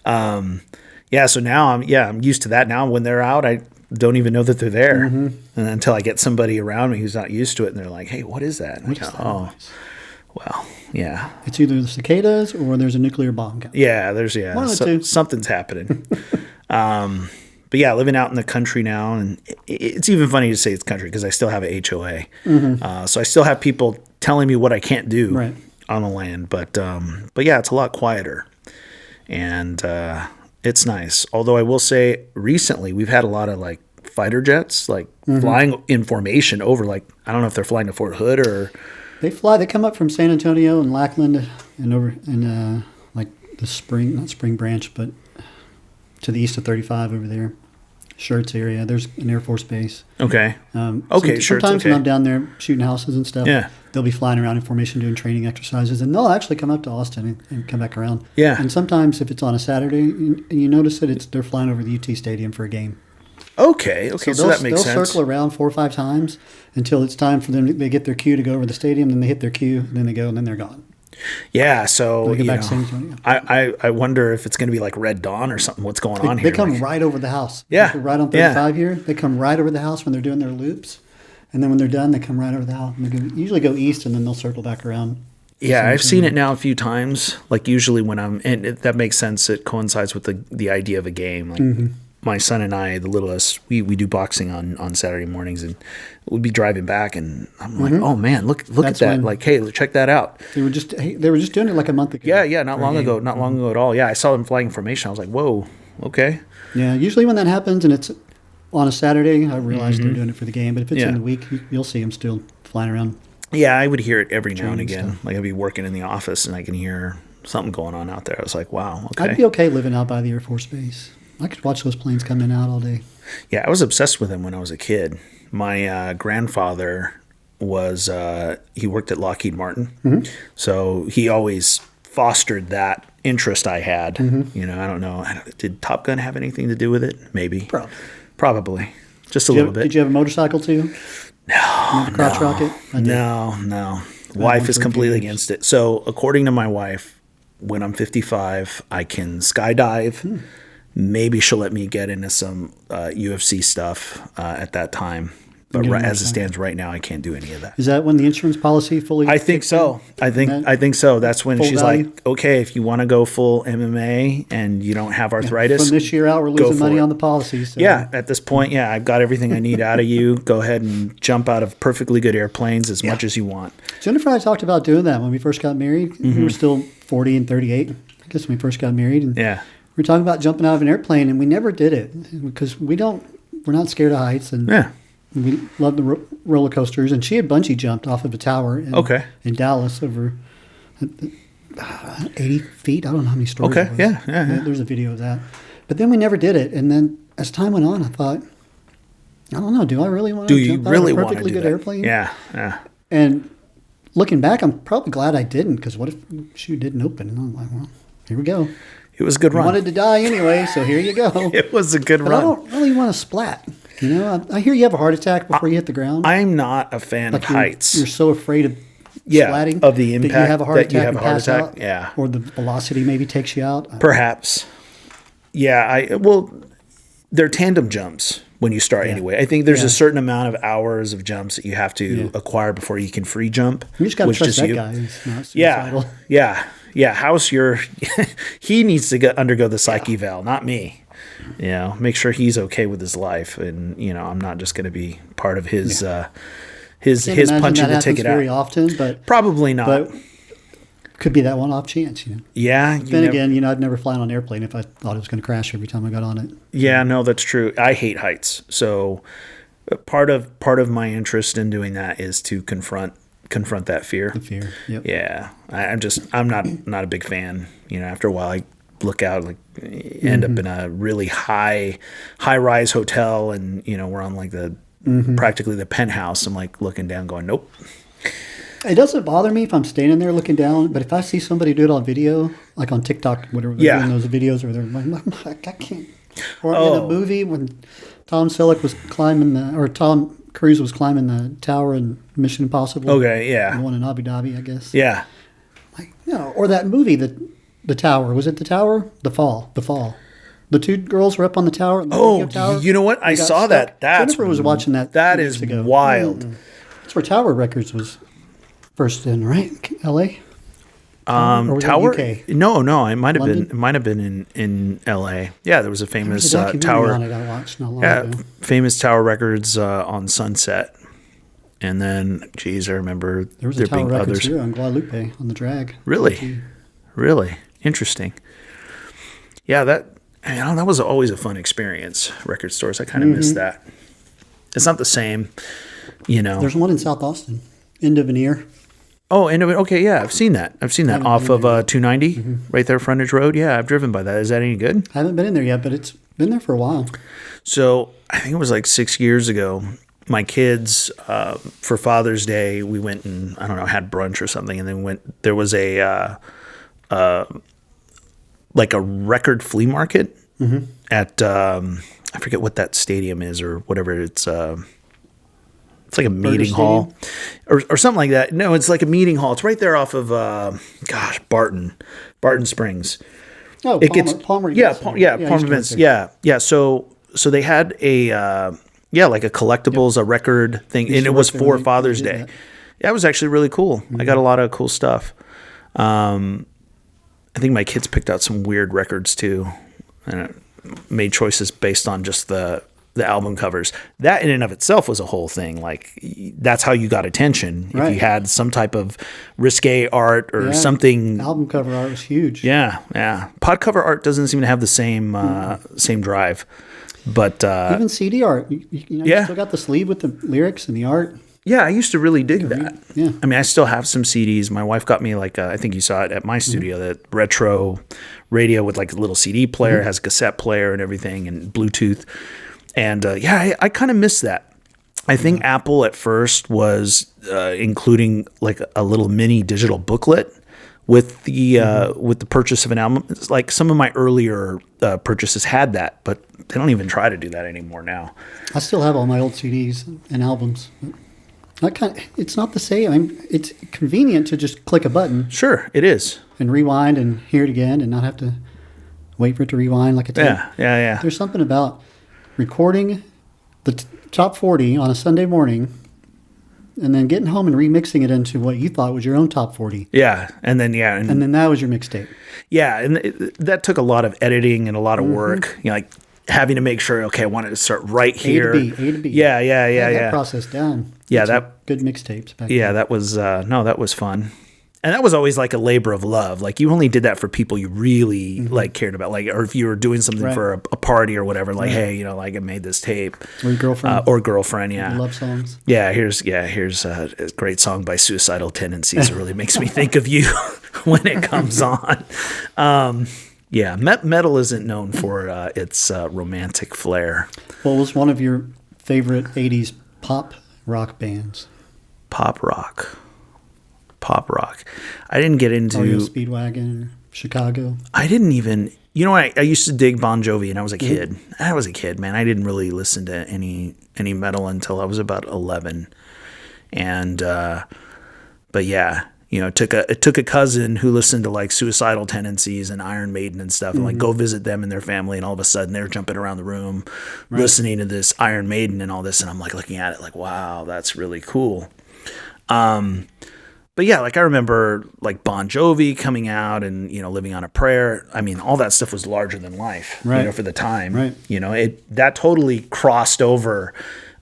So now I'm used to that. Now when they're out, I don't even know that they're there. And until I get somebody around me who's not used to it, and they're like, hey, what is that? And I go, noise? Well, yeah. It's either the cicadas or there's a nuclear bomb coming. Yeah, there's One of the two. Something's happening. But yeah, living out in the country now, and it's even funny to say it's country because I still have a HOA. So I still have people telling me what I can't do on the land. But yeah, it's a lot quieter, and it's nice. Although I will say, recently we've had a lot of like fighter jets like flying in formation over. Like I don't know if they're flying to Fort Hood or. They come up from San Antonio and Lackland and over in like the not Spring Branch, but to the east of 35 over there, Shirts area. There's an Air Force base. Okay. Shirts. Sometimes when I'm down there shooting houses and stuff, they'll be flying around in formation doing training exercises, and they'll actually come up to Austin and come back around. Yeah. And sometimes if it's on a Saturday, you notice that they're flying over the UT Stadium for a game. Okay, so that makes sense. They'll circle around 4 or 5 times until it's time for them. They get their cue to go over the stadium, then they hit their cue, and then they go, and then they're gone. Yeah, so get back to San Antonio. I wonder if it's going to be like Red Dawn or something. What's going on here? They come right over the house. Yeah, right on 35 here. They come right over the house when they're doing their loops, and then when they're done, they come right over the house. And they usually go east, and then they'll circle back around. Yeah, I've seen it now a few times. Like usually when and that makes sense. It coincides with the idea of a game. Like my son and I, the littlest, we do boxing on Saturday mornings, and we'd be driving back, and I'm like, oh man, look at that! Like, hey, check that out. They were just doing it like a month ago. Yeah, not long ago at all. Yeah, I saw them flying formation. I was like, whoa, okay. Yeah, usually when that happens and it's on a Saturday, I realize they're doing it for the game. But if it's in the week, you'll see them still flying around. Yeah, I would hear it every now and again. Stuff. Like I'd be working in the office and I can hear something going on out there. I was like, wow, okay. I'd be okay living out by the Air Force Base. I could watch those planes come in and out all day. Yeah, I was obsessed with them when I was a kid. My grandfather was, he worked at Lockheed Martin. So he always fostered that interest I had. You know, I don't know. Did Top Gun have anything to do with it? Maybe. Probably. Just a little bit. Did you have a motorcycle too? No. Crotch rocket? No. Wife is completely against it. So according to my wife, when I'm 55, I can skydive. Maybe she'll let me get into some UFC stuff at that time. But as it stands right now, I can't do any of that. Is that when the insurance policy fully? I think so. I think so. That's when she's value? Like, okay, if you want to go full MMA and you don't have arthritis, from this year out, we're losing money on the policy. So. Yeah, at this point, I've got everything I need out of you. Go ahead and jump out of perfectly good airplanes as much as you want. Jennifer and I talked about doing that when we first got married. We were still 40 and 38. I guess when we first got married. And we were talking about jumping out of an airplane, and we never did it because we're not scared of heights. And we love the roller coasters, and she had bungee jumped off of a tower in Dallas over 80 feet. I don't know how many stories it was. Yeah. There's a video of that. But then we never did it. And then as time went on, I thought, I don't know, do I really want to jump out of a perfectly good airplane? Yeah. And looking back, I'm probably glad I didn't, because what if shoe didn't open? And I'm like, well, here we go. It was a good run. I wanted to die anyway, so here you go. It was a good but run. I don't really want to splat. You know, I hear you have a heart attack before you hit the ground. I'm not a fan of heights. You're so afraid of splatting. Of the impact that you have a heart that you attack have and a heart pass attack. out, Yeah. or the velocity maybe takes you out. Perhaps. Yeah, well, they're tandem jumps when you start anyway. I think there's a certain amount of hours of jumps that you have to acquire before you can free jump. You just got to trust that guy. He's not suicidal. Yeah. House, he needs to undergo the psych eval, not me. You know, make sure he's okay with his life, and you know, I'm not just going to be part of his punching the ticket out very often, but probably not. But could be that one-off chance, you know. Yeah. Then again, you know, I'd never fly on an airplane if I thought it was going to crash every time I got on it. Yeah, no, that's true. I hate heights, so part of my interest in doing that is to confront that fear. The fear. Yep. Yeah, I'm not a big fan. You know, after a while, I look out, like end up in a really high rise hotel, and you know, we're on like the practically the penthouse. I'm like looking down, going, nope. It doesn't bother me if I'm standing there looking down, but if I see somebody do it on video, like on TikTok, whatever, they're doing those videos, or they're like, I can't. Or in a movie when Tom Selleck was Tom Cruise was climbing the tower in Mission Impossible. Okay, yeah. The one in Abu Dhabi, I guess. Yeah. Like, you know, or that movie, the Tower. Was it The Tower? The Fall. The two girls were up on the tower. Tower. You know what? I saw that. Jennifer was watching that. That is wild. That's where Tower Records was first in, right? L.A. Tower? UK? No. It might have been in L.A. Yeah, there was a famous tower. On it I watched not long ago. Famous Tower Records on Sunset. And then, geez, I remember there was a Tower Records here on Guadalupe on the drag. Really interesting. Yeah, that was always a fun experience. Record stores, I kind of miss that. It's not the same, you know. There's one in South Austin, End of an Ear. Oh, okay, yeah, I've seen that off of 290, right there, Frontage Road. Yeah, I've driven by that. Is that any good? I haven't been in there yet, but it's been there for a while. So I think it was like 6 years ago. My kids, for Father's Day, we went and had brunch or something, and then there was a like a record flea market at I forget what that stadium is or whatever. It's like a meeting hall or something like that. No, it's like a meeting hall. It's right there off of Barton Springs. Oh, Palmer. Palmer Events. Yeah. So they had a like a collectibles, a record thing, and it was for Father's Day. Yeah, it was actually really cool. I got a lot of cool stuff. I think my kids picked out some weird records too, and made choices based on just the album covers. That in and of itself was a whole thing. Like that's how you got attention. Right. If you had some type of risque art or something. Album cover art was huge. Yeah. Pod cover art doesn't seem to have the same same drive. But even CD art, you still got the sleeve with the lyrics and the art. Yeah, I used to really dig that. Yeah. I mean, I still have some CDs. My wife got me like I think you saw it at my studio, that retro radio with like a little CD player, has a cassette player and everything, and Bluetooth. And I kind of miss that. I think Apple at first was including like a little mini digital booklet with the purchase of an album. It's like some of my earlier purchases had that, but they don't even try to do that anymore now. I still have all my old CDs and albums. It's not the same. I mean, it's convenient to just click a button. Sure, it is. And rewind and hear it again and not have to wait for it to rewind like a tape. Yeah. There's something about recording the top 40 on a Sunday morning and then getting home and remixing it into what you thought was your own top 40. Yeah, and then that was your mixtape. Yeah, and that took a lot of editing and a lot of work. You know, like having to make sure, okay, I wanted to start right here. A to B. Yeah. That process down. Yeah, that good mixtapes back then. Yeah, that was that was fun. And that was always like a labor of love. Like you only did that for people you really like cared about, like, or if you were doing something for a party or whatever, like, hey, like I made this tape, or your girlfriend, yeah, love songs. Yeah, here's a great song by Suicidal Tendencies. It really makes me think of you when it comes on. Metal isn't known for its romantic flair. What was one of your favorite '80s pop rock bands? Pop rock. pop rock. I didn't get into Speedwagon, Chicago. I didn't even, I used to dig Bon Jovi and I was a kid. I was a kid, man. I didn't really listen to any metal until I was about 11. And, but yeah, it took a cousin who listened to like Suicidal Tendencies and Iron Maiden and stuff and like go visit them and their family. And all of a sudden they're jumping around the room, listening to this Iron Maiden and all this. And I'm like looking at it like, wow, that's really cool. But yeah, like I remember like Bon Jovi coming out and, Living on a Prayer. I mean, all that stuff was larger than life, for the time, that totally crossed over,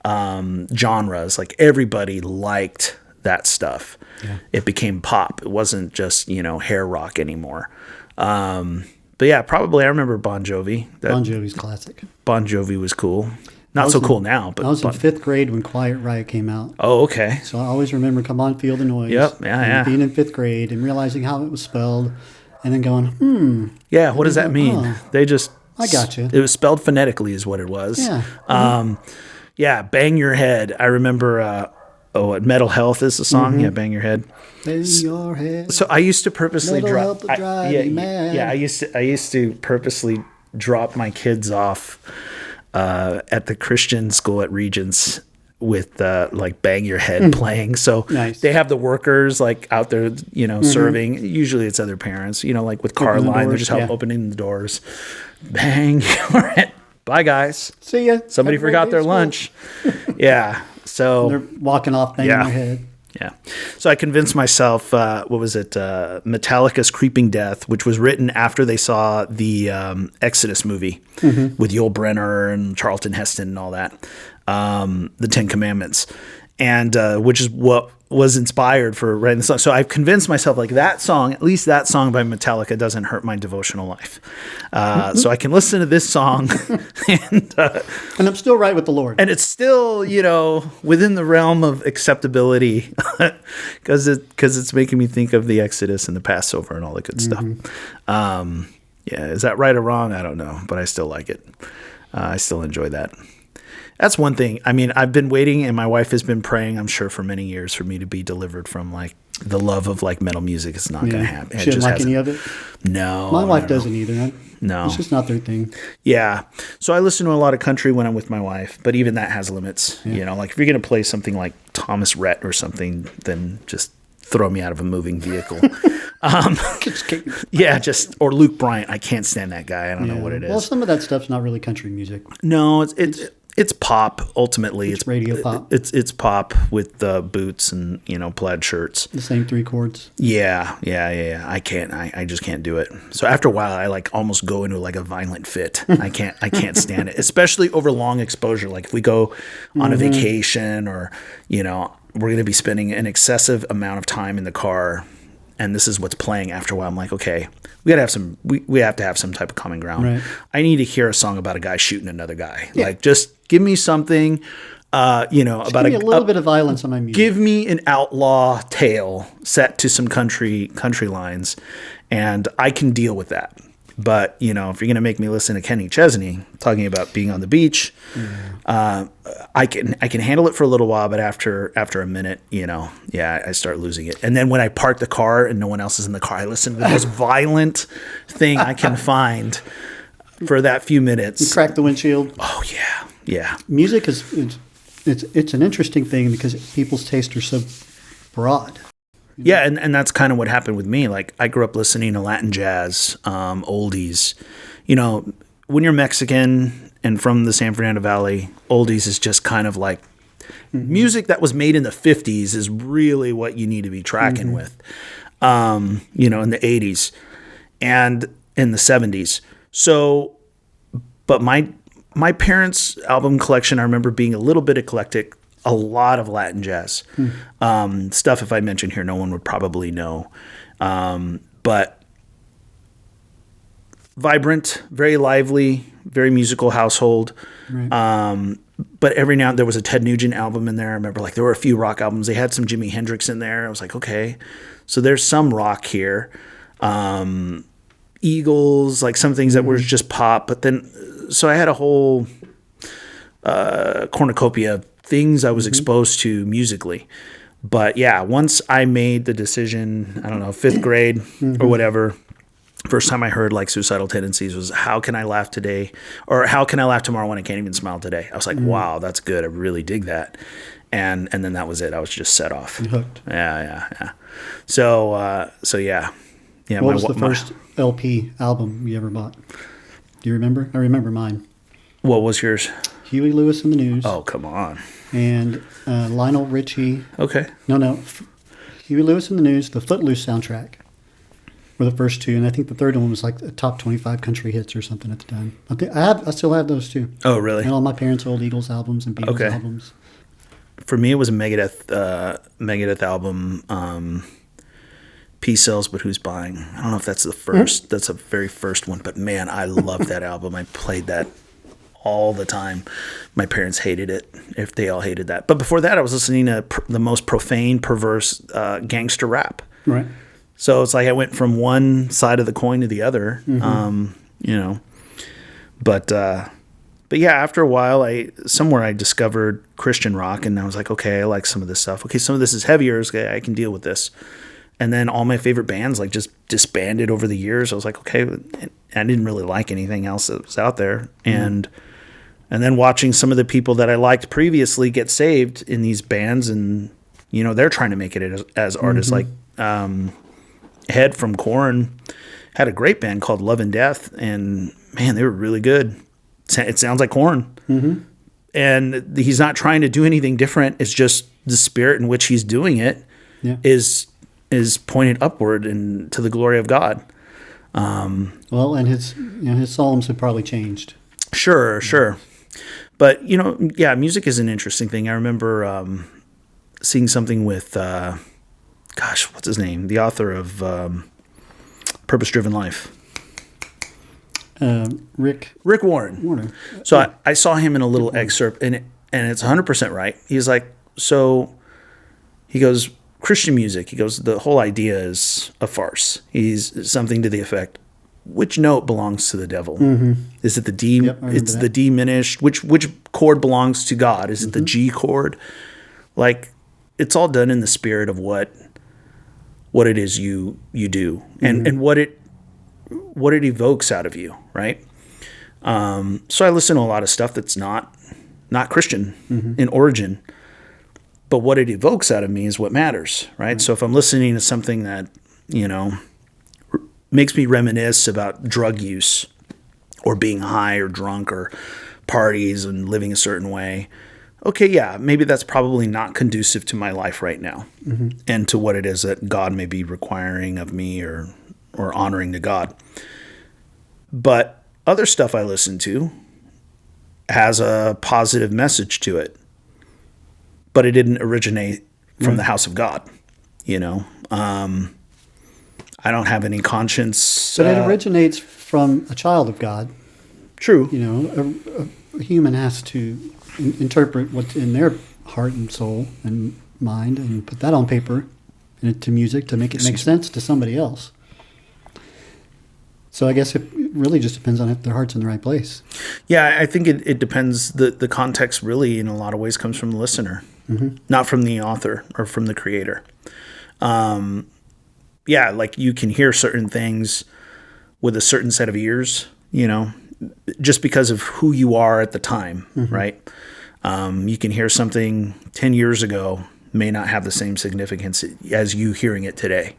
genres. Like everybody liked that stuff. Yeah. It became pop. It wasn't just, hair rock anymore. But yeah, probably I remember Bon Jovi. Bon Jovi's classic. Bon Jovi was cool. Not so cool now, but I was in 5th grade when Quiet Riot came out. Oh, okay. So I always remember Come On, Feel the Noise. Yep, yeah. Being in 5th grade and realizing how it was spelled, and then going, Yeah, what does that mean? Oh, they just... I got you. It was spelled phonetically is what it was. Yeah. Yeah, Bang Your Head. I remember... Metal Health is the song. Yeah, Bang Your Head. Bang your head. So I used to purposely drop... I used to purposely drop my kids off at the Christian school at Regents with like Bang Your Head playing. So nice. They have the workers like out there, serving. Usually it's other parents, like with car line. They're just opening the doors. Bang Your Head. Bye, guys. See ya. Somebody forgot their lunch. Yeah. So they're walking off banging their head. Yeah. So I convinced myself, Metallica's Creeping Death, which was written after they saw the Exodus movie with Yul Brynner and Charlton Heston and all that, the 10 Commandments, and which is what was inspired for writing the song. So I've convinced myself like that song, at least that song by Metallica doesn't hurt my devotional life. So I can listen to this song and I'm still right with the Lord. And it's still, within the realm of acceptability because it's making me think of the Exodus and the Passover and all that good stuff. Yeah. Is that right or wrong? I don't know, but I still like it. I still enjoy that. That's one thing. I mean, I've been waiting and my wife has been praying, I'm sure, for many years for me to be delivered from like the love of like metal music. It's not going to happen. She doesn't like any of it? No. My wife doesn't either. No. It's just not their thing. Yeah. So I listen to a lot of country when I'm with my wife, but even that has limits. Yeah. Like if you're going to play something like Thomas Rhett or something, then just throw me out of a moving vehicle. Or Luke Bryant. I can't stand that guy. I don't know what it is. Well, some of that stuff's not really country music. No, it's pop. Ultimately, it's radio pop. It's pop with boots and plaid shirts. The same 3 chords. Yeah. I just can't do it. So after a while, I like almost go into like a violent fit. I can't stand it, especially over long exposure. Like if we go on a vacation or we're going to be spending an excessive amount of time in the car, and this is what's playing. After a while, I'm like, okay, we gotta have some. We have to have some type of common ground. Right. I need to hear a song about a guy shooting another guy. Yeah. Like, just give me something. About give me a little bit of violence on my music. Give me an outlaw tale set to some country lines, and I can deal with that. But if you're gonna make me listen to Kenny Chesney talking about being on the beach, I can handle it for a little while, but after a minute, I start losing it. And then when I park the car and no one else is in the car, I listen to the most violent thing I can find for that few minutes. You crack the windshield. Oh yeah. Music it's an interesting thing because people's tastes are so broad. Yeah, and that's kind of what happened with me. Like, I grew up listening to Latin jazz, oldies. When you're Mexican and from the San Fernando Valley, oldies is just kind of like music that was made in the 50s is really what you need to be tracking with, in the 80s and in the 70s. So, but my parents' album collection, I remember being a little bit eclectic. A lot of Latin jazz stuff. If I mention here, no one would probably know. But vibrant, very lively, very musical household. Right. But every now and then there was a Ted Nugent album in there. I remember there were a few rock albums. They had some Jimi Hendrix in there. I was like, okay, so there's some rock here. Eagles, like some things that were just pop. But then, so I had a whole cornucopia things I was exposed to musically. But yeah, once I made the decision, I don't know, 5th grade or whatever, first time I heard like Suicidal Tendencies was "How can I laugh today?" or "How can I laugh tomorrow when I can't even smile today?" I was like, wow, that's good. I really dig that. And then that was it. I was just set off. You hooked. Yeah. So yeah. What was the first LP album you ever bought? Do you remember? I remember mine. What was yours? Huey Lewis and the News. Oh, come on. And Lionel Richie. Okay. No. Huey Lewis and the News, the Footloose soundtrack were the first two. And I think the third one was like a top 25 country hits or something at the time. I still have those too. Oh, really? And all my parents' old Eagles albums and Beatles albums. For me, it was a Megadeth album, Peace Sells, But Who's Buying? I don't know if that's the first. That's a very first one. But man, I love that album. I played that all the time. My parents hated it. If they all hated that. But before that, I was listening to the most profane, perverse gangster rap. Right. So it's like I went from one side of the coin to the other, But yeah, after a while, I discovered Christian rock, and I was like, okay, I like some of this stuff. Okay, some of this is heavier. Okay, I can deal with this. And then all my favorite bands like just disbanded over the years. I was like, okay, I didn't really like anything else that was out there. And then watching some of the people that I liked previously get saved in these bands, and they're trying to make it as artists. Like Head from Korn had a great band called Love and Death, and man, they were really good. It sounds like Korn. And he's not trying to do anything different. It's just the spirit in which he's doing it is pointed upward and to the glory of God. Well, and his psalms have probably changed. Sure. But, music is an interesting thing. I remember seeing something with, what's his name? The author of Purpose Driven Life. Rick Warner. So I saw him in a little excerpt, and it's 100% right. He's like, he goes, Christian music, he goes, the whole idea is a farce. He's something to the effect, which note belongs to the devil? Is it the D? It's the diminished. Which chord belongs to God? Is it the G chord? Like, it's all done in the spirit of what it is you do, and what it evokes out of you, right? So I listen to a lot of stuff that's not Christian in origin, but what it evokes out of me is what matters, right? So if I'm listening to something that, makes me reminisce about drug use or being high or drunk or parties and living a certain way, okay, yeah, maybe that's probably not conducive to my life right now and to what it is that God may be requiring of me or honoring to God. But other stuff I listen to has a positive message to it, but it didn't originate from the house of God, I don't have any conscience. But it originates from a child of God. True. A human has to interpret what's in their heart and soul and mind and put that on paper and into music to make it make sense to somebody else. So I guess it really just depends on if their heart's in the right place. Yeah, I think it depends. The context really, in a lot of ways, comes from the listener, not from the author or from the creator. Like you can hear certain things with a certain set of ears, just because of who you are at the time, right? You can hear something 10 years ago may not have the same significance as you hearing it today.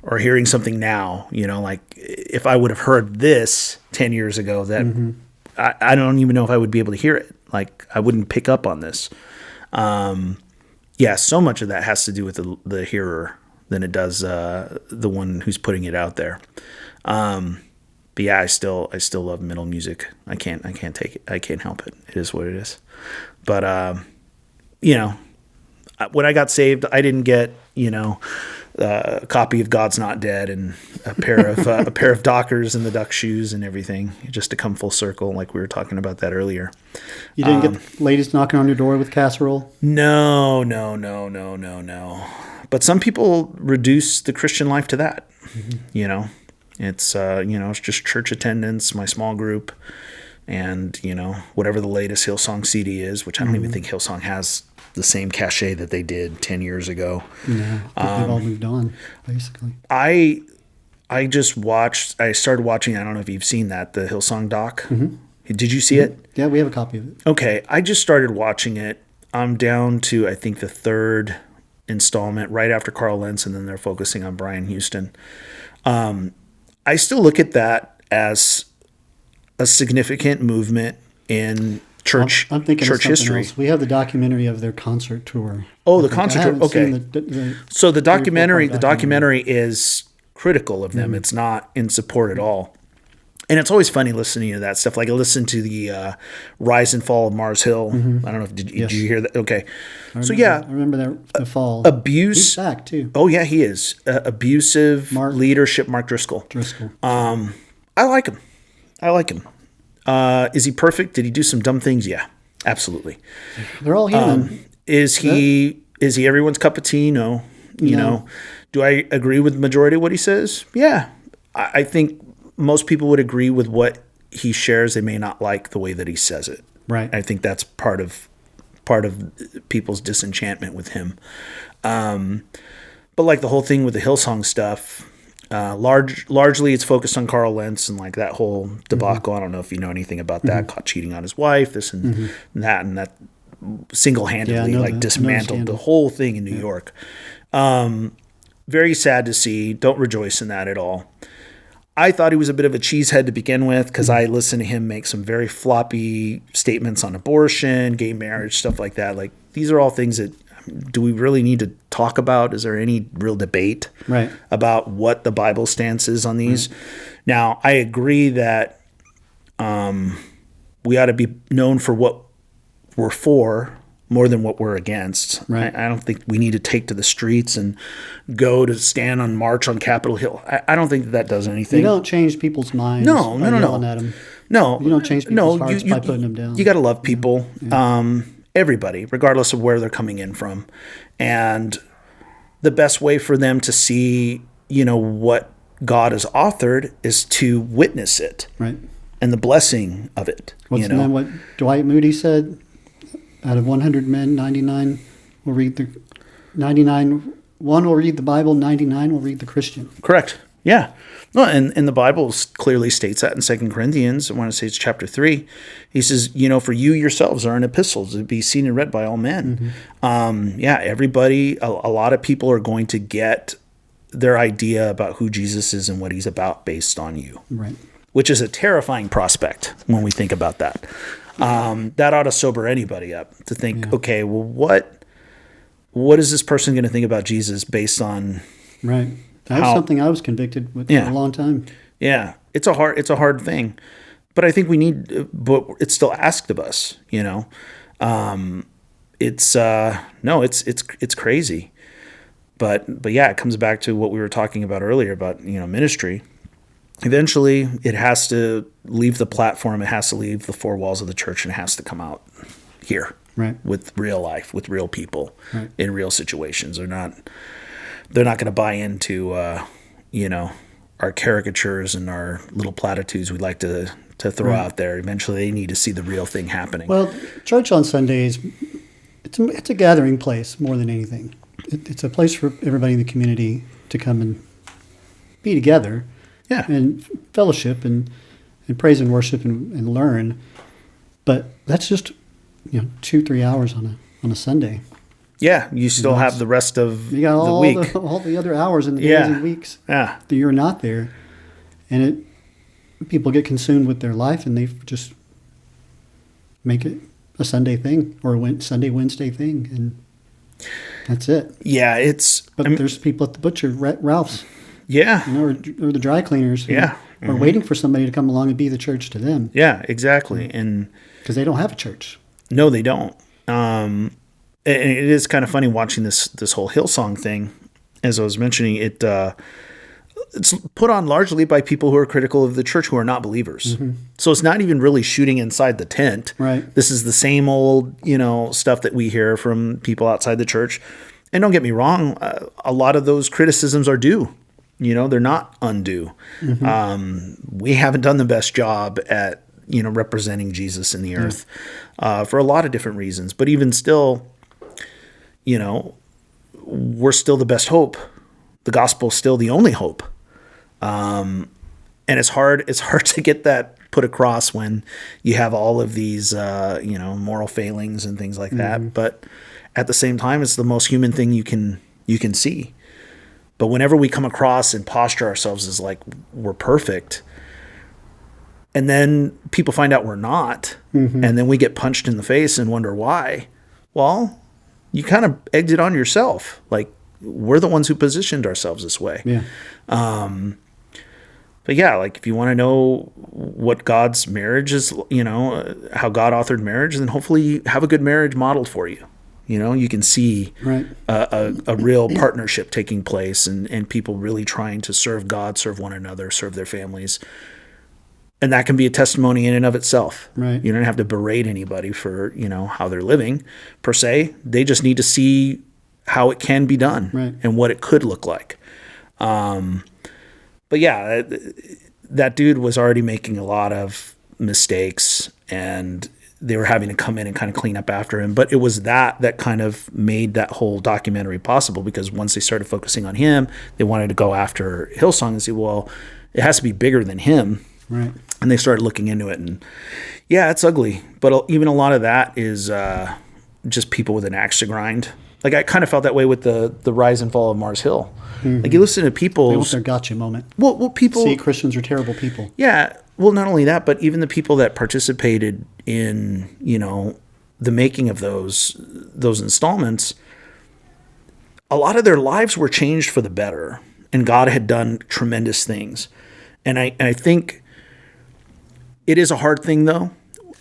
Or hearing something now, like if I would have heard this 10 years ago, that I don't even know if I would be able to hear it. Like I wouldn't pick up on this. So much of that has to do with the hearer than it does the one who's putting it out there. But yeah, I still love metal music. I can't take it. I can't help it. It is what it is. But when I got saved, I didn't get a copy of God's Not Dead and a pair of Dockers and the duck shoes and everything, just to come full circle, like we were talking about that earlier. You didn't get ladies knocking on your door with casserole? No. But some people reduce the Christian life to that. It's it's just church attendance, my small group, and whatever the latest Hillsong CD is, which I don't even think Hillsong has the same cachet that they did 10 years ago. Yeah, they've all moved on, basically. I started watching, I don't know if you've seen that, the Hillsong doc. Mm-hmm. Did you see it? Yeah, we have a copy of it. Okay, I just started watching it. I'm down to, I think, the third installment right after Carl Lentz, and then they're focusing on Brian Houston. I still look at that as a significant movement in church I'm thinking church of something history. else. We have the documentary of their concert tour. Oh, the I concert haven't tour. Okay. seen So the 3 or 4 documentary part is critical of them. It's not in support at all. And it's always funny listening to that stuff. Like I listened to the Rise and Fall of Mars Hill. I don't know if did you hear that? Okay. I remember the fall. Abuse. He's back too. Oh yeah, he is. Abusive leadership, Mark Driscoll. I like him. Is he perfect? Did he do some dumb things? Yeah, absolutely. They're all human. Is he everyone's cup of tea? No. You know, do I agree with the majority of what he says? Yeah. I think most people would agree with what he shares. They may not like the way that he says it. Right. I think that's part of people's disenchantment with him. But like the whole thing with the Hillsong stuff, largely it's focused on Carl Lentz and like that whole debacle. I don't know if you know anything about that. Caught cheating on his wife, this and that single-handedly dismantled the whole thing in New York. Very sad to see. Don't rejoice in that at all. I thought he was a bit of a cheesehead to begin with because I listened to him make some very floppy statements on abortion, gay marriage, stuff like that. Like these are all things that do we really need to talk about? Is there any real debate about what the Bible stance is on these? Now, I agree that we ought to be known for what we're for more than what we're against. Right. I don't think we need to take to the streets and go to stand on march on Capitol Hill. I don't think that does anything. You don't change people's minds by yelling at them. No. You don't change people's hearts by putting them down. You got to love people, everybody, regardless of where they're coming in from. And the best way for them to see, what God has authored is to witness it. Right. And the blessing of it. What Dwight Moody said? Out of 100 men, 99 will read the 99. One will read the Bible, 99 will read the Christian. Correct. Yeah. No, and the Bible clearly states that in 2 Corinthians. I want to say it's chapter 3. He says, for you yourselves are an epistle to be seen and read by all men. Everybody, a lot of people are going to get their idea about who Jesus is and what he's about based on you. Right. Which is a terrifying prospect when we think about that. That ought to sober anybody up to think, okay, well, what is this person going to think about Jesus based on? Right. That's something I was convicted with for a long time. Yeah. It's a hard thing, but I think we need, but it's still asked of us, it's crazy, but yeah, it comes back to what we were talking about earlier about, ministry. Eventually, it has to leave the platform. It has to leave the 4 walls of the church, and it has to come out here, with real life, with real people, in real situations. They're not going to buy into, our caricatures and our little platitudes we like to throw out there. Eventually, they need to see the real thing happening. Well, church on Sundays, it's a gathering place more than anything. It's a place for everybody in the community to come and be together. Yeah. And fellowship and praise and worship and learn. But that's just 2-3 hours on a Sunday. Yeah, you still have the rest of you got the week. all the other hours in the days and weeks that you're not there. And people get consumed with their life and they just make it a Sunday thing or a Sunday, Wednesday thing. And that's it. Yeah, But there's people at the butcher, Ralph's. Yeah. Or the dry cleaners who are waiting for somebody to come along and be the church to them. Yeah, exactly. And because they don't have a church. No, they don't. And it is kind of funny watching this whole Hillsong thing. As I was mentioning, it's put on largely by people who are critical of the church who are not believers. Mm-hmm. So it's not even really shooting inside the tent. Right. This is the same old, stuff that we hear from people outside the church. And don't get me wrong, a lot of those criticisms are due. They're not undue. Mm-hmm. We haven't done the best job at, representing Jesus in the earth for a lot of different reasons. But even still, you know, we're still the best hope. The gospel is still the only hope. And it's hard to get that put across when you have all of these, you know, moral failings and things like that. But at the same time, it's the most human thing you can see. But whenever we come across and posture ourselves as like we're perfect, and then people find out we're not, and then we get punched in the face and wonder why, well, you kind of egged it on yourself. Like, we're the ones who positioned ourselves this way. Yeah. But yeah, like if you want to know what God's marriage is, you know, how God authored marriage, then hopefully you have a good marriage modeled for you. You know, you can see Right. a real partnership taking place and people really trying to serve God, serve one another, serve their families. And that can be a testimony in and of itself. Right. You don't have to berate anybody for, you know, how they're living per se. They just need to see how it can be done, Right. and what it could look like. But yeah, that dude was already making a lot of mistakes, and they were having to come in and kind of clean up after him. But it was that kind of made that whole documentary possible, because once they started focusing on him, they wanted to go after Hillsong and say, well, it has to be bigger than him. Right. And they started looking into it, and yeah, it's ugly. But even a lot of that is just people with an axe to grind. Like, I kind of felt that way with the rise and fall of Mars Hill. Like, you listen to people. They want their gotcha moment. Well, people. See, Christians are terrible people. Yeah. Well, not only that, but even the people that participated in, you know, the making of those installments, a lot of their lives were changed for the better, and God had done tremendous things. And I think it is a hard thing, though,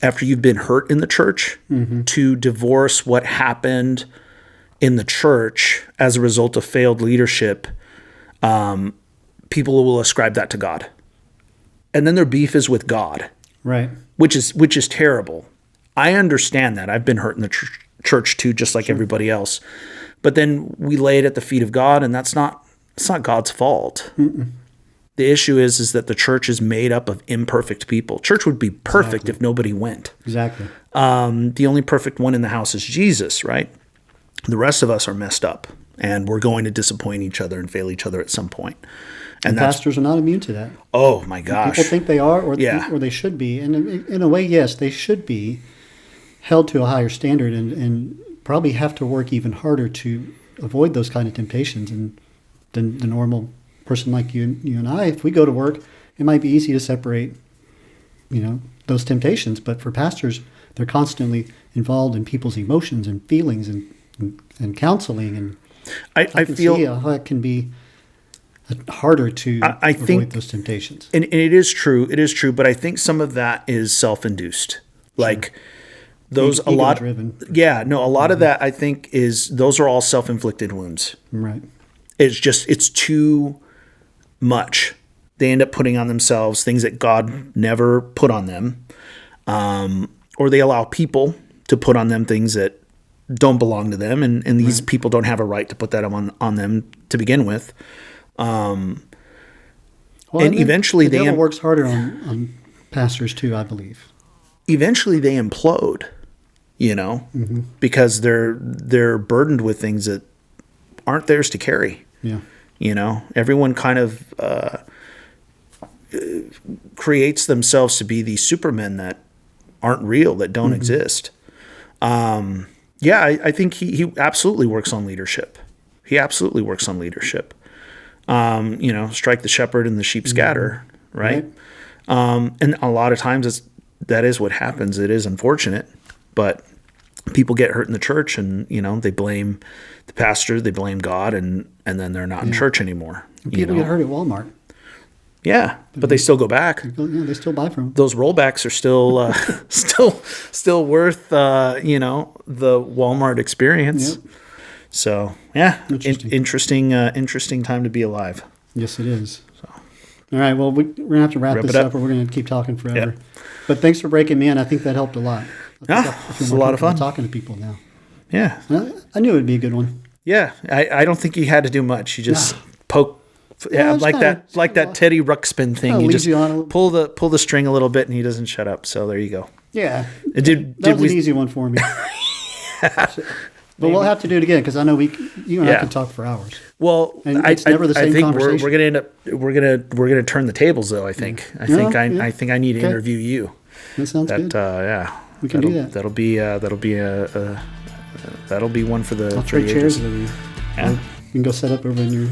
after you've been hurt in the church, to divorce what happened in the church as a result of failed leadership. People will ascribe that to God. And then their beef is with God. Right. Which is terrible. I understand that. I've been hurt in the church too, just like everybody else. But then we lay it at the feet of God, and it's not God's fault. The issue is that the church is made up of imperfect people. Church would be perfect if nobody went. Exactly. The only perfect one in the house is Jesus, right? The rest of us are messed up, and we're going to disappoint each other and fail each other at some point. And pastors are not immune to that. Oh my gosh. People think they are, or they should be. And in a way, yes, they should be held to a higher standard, and probably have to work even harder to avoid those kind of temptations than the normal person like you and I. If we go to work, it might be easy to separate, you know, those temptations. But for pastors, they're constantly involved in people's emotions and feelings and counseling. And I feel see how it can be harder to avoid those temptations. And it is true. It is true. But I think some of that is self-induced. Like those a lot. Driven. Yeah. No, a lot of that I think is those are all self-inflicted wounds. Right. It's too much. They end up putting on themselves things that God never put on them. Or they allow people to put on them things that don't belong to them. And these people don't have a right to put that on them to begin with. And eventually the devil works harder on pastors too, I believe. Eventually they implode, you know, because they're burdened with things that aren't theirs to carry. Yeah. You know, everyone kind of creates themselves to be these supermen that aren't real, that don't exist. I think he absolutely works on leadership. He absolutely works on leadership. You know, strike the shepherd and the sheep scatter, right? And a lot of times that is what happens. It is unfortunate, but people get hurt in the church, and you know they blame the pastor, they blame God, and then they're not in church anymore. And people get hurt at Walmart. Yeah, but they still go back. Yeah, they still buy from them. Those rollbacks are still still worth you know, the Walmart experience. Yep. So yeah, interesting time to be alive. Yes, it is. So. All right, well, we're gonna have to wrap this up, or we're gonna keep talking forever. Yep. But thanks for breaking me in. I think that helped a lot. It's a lot of fun talking to people now. Yeah, I knew it would be a good one. Yeah, I don't think you had to do much. You just poke. Yeah, like that Teddy Ruxpin thing. You just pull the string a little bit, and he doesn't shut up. So there you go. Yeah, that was an easy one for me. But we'll have to do it again because I know you and I can talk for hours. Well, And it's never the same I think conversation. we're gonna end up we're gonna turn the tables though. I think I think I need to interview you. That sounds good. Yeah, we can do that. That'll be one for the. I'll trade chairs with you. Yeah. You can go set up over in your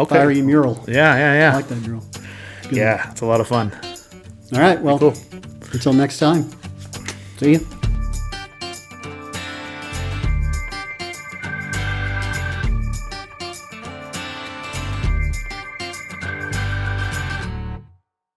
fiery mural. Yeah. I like that mural. Good it's a lot of fun. All right. Well, cool. Until next time. See you.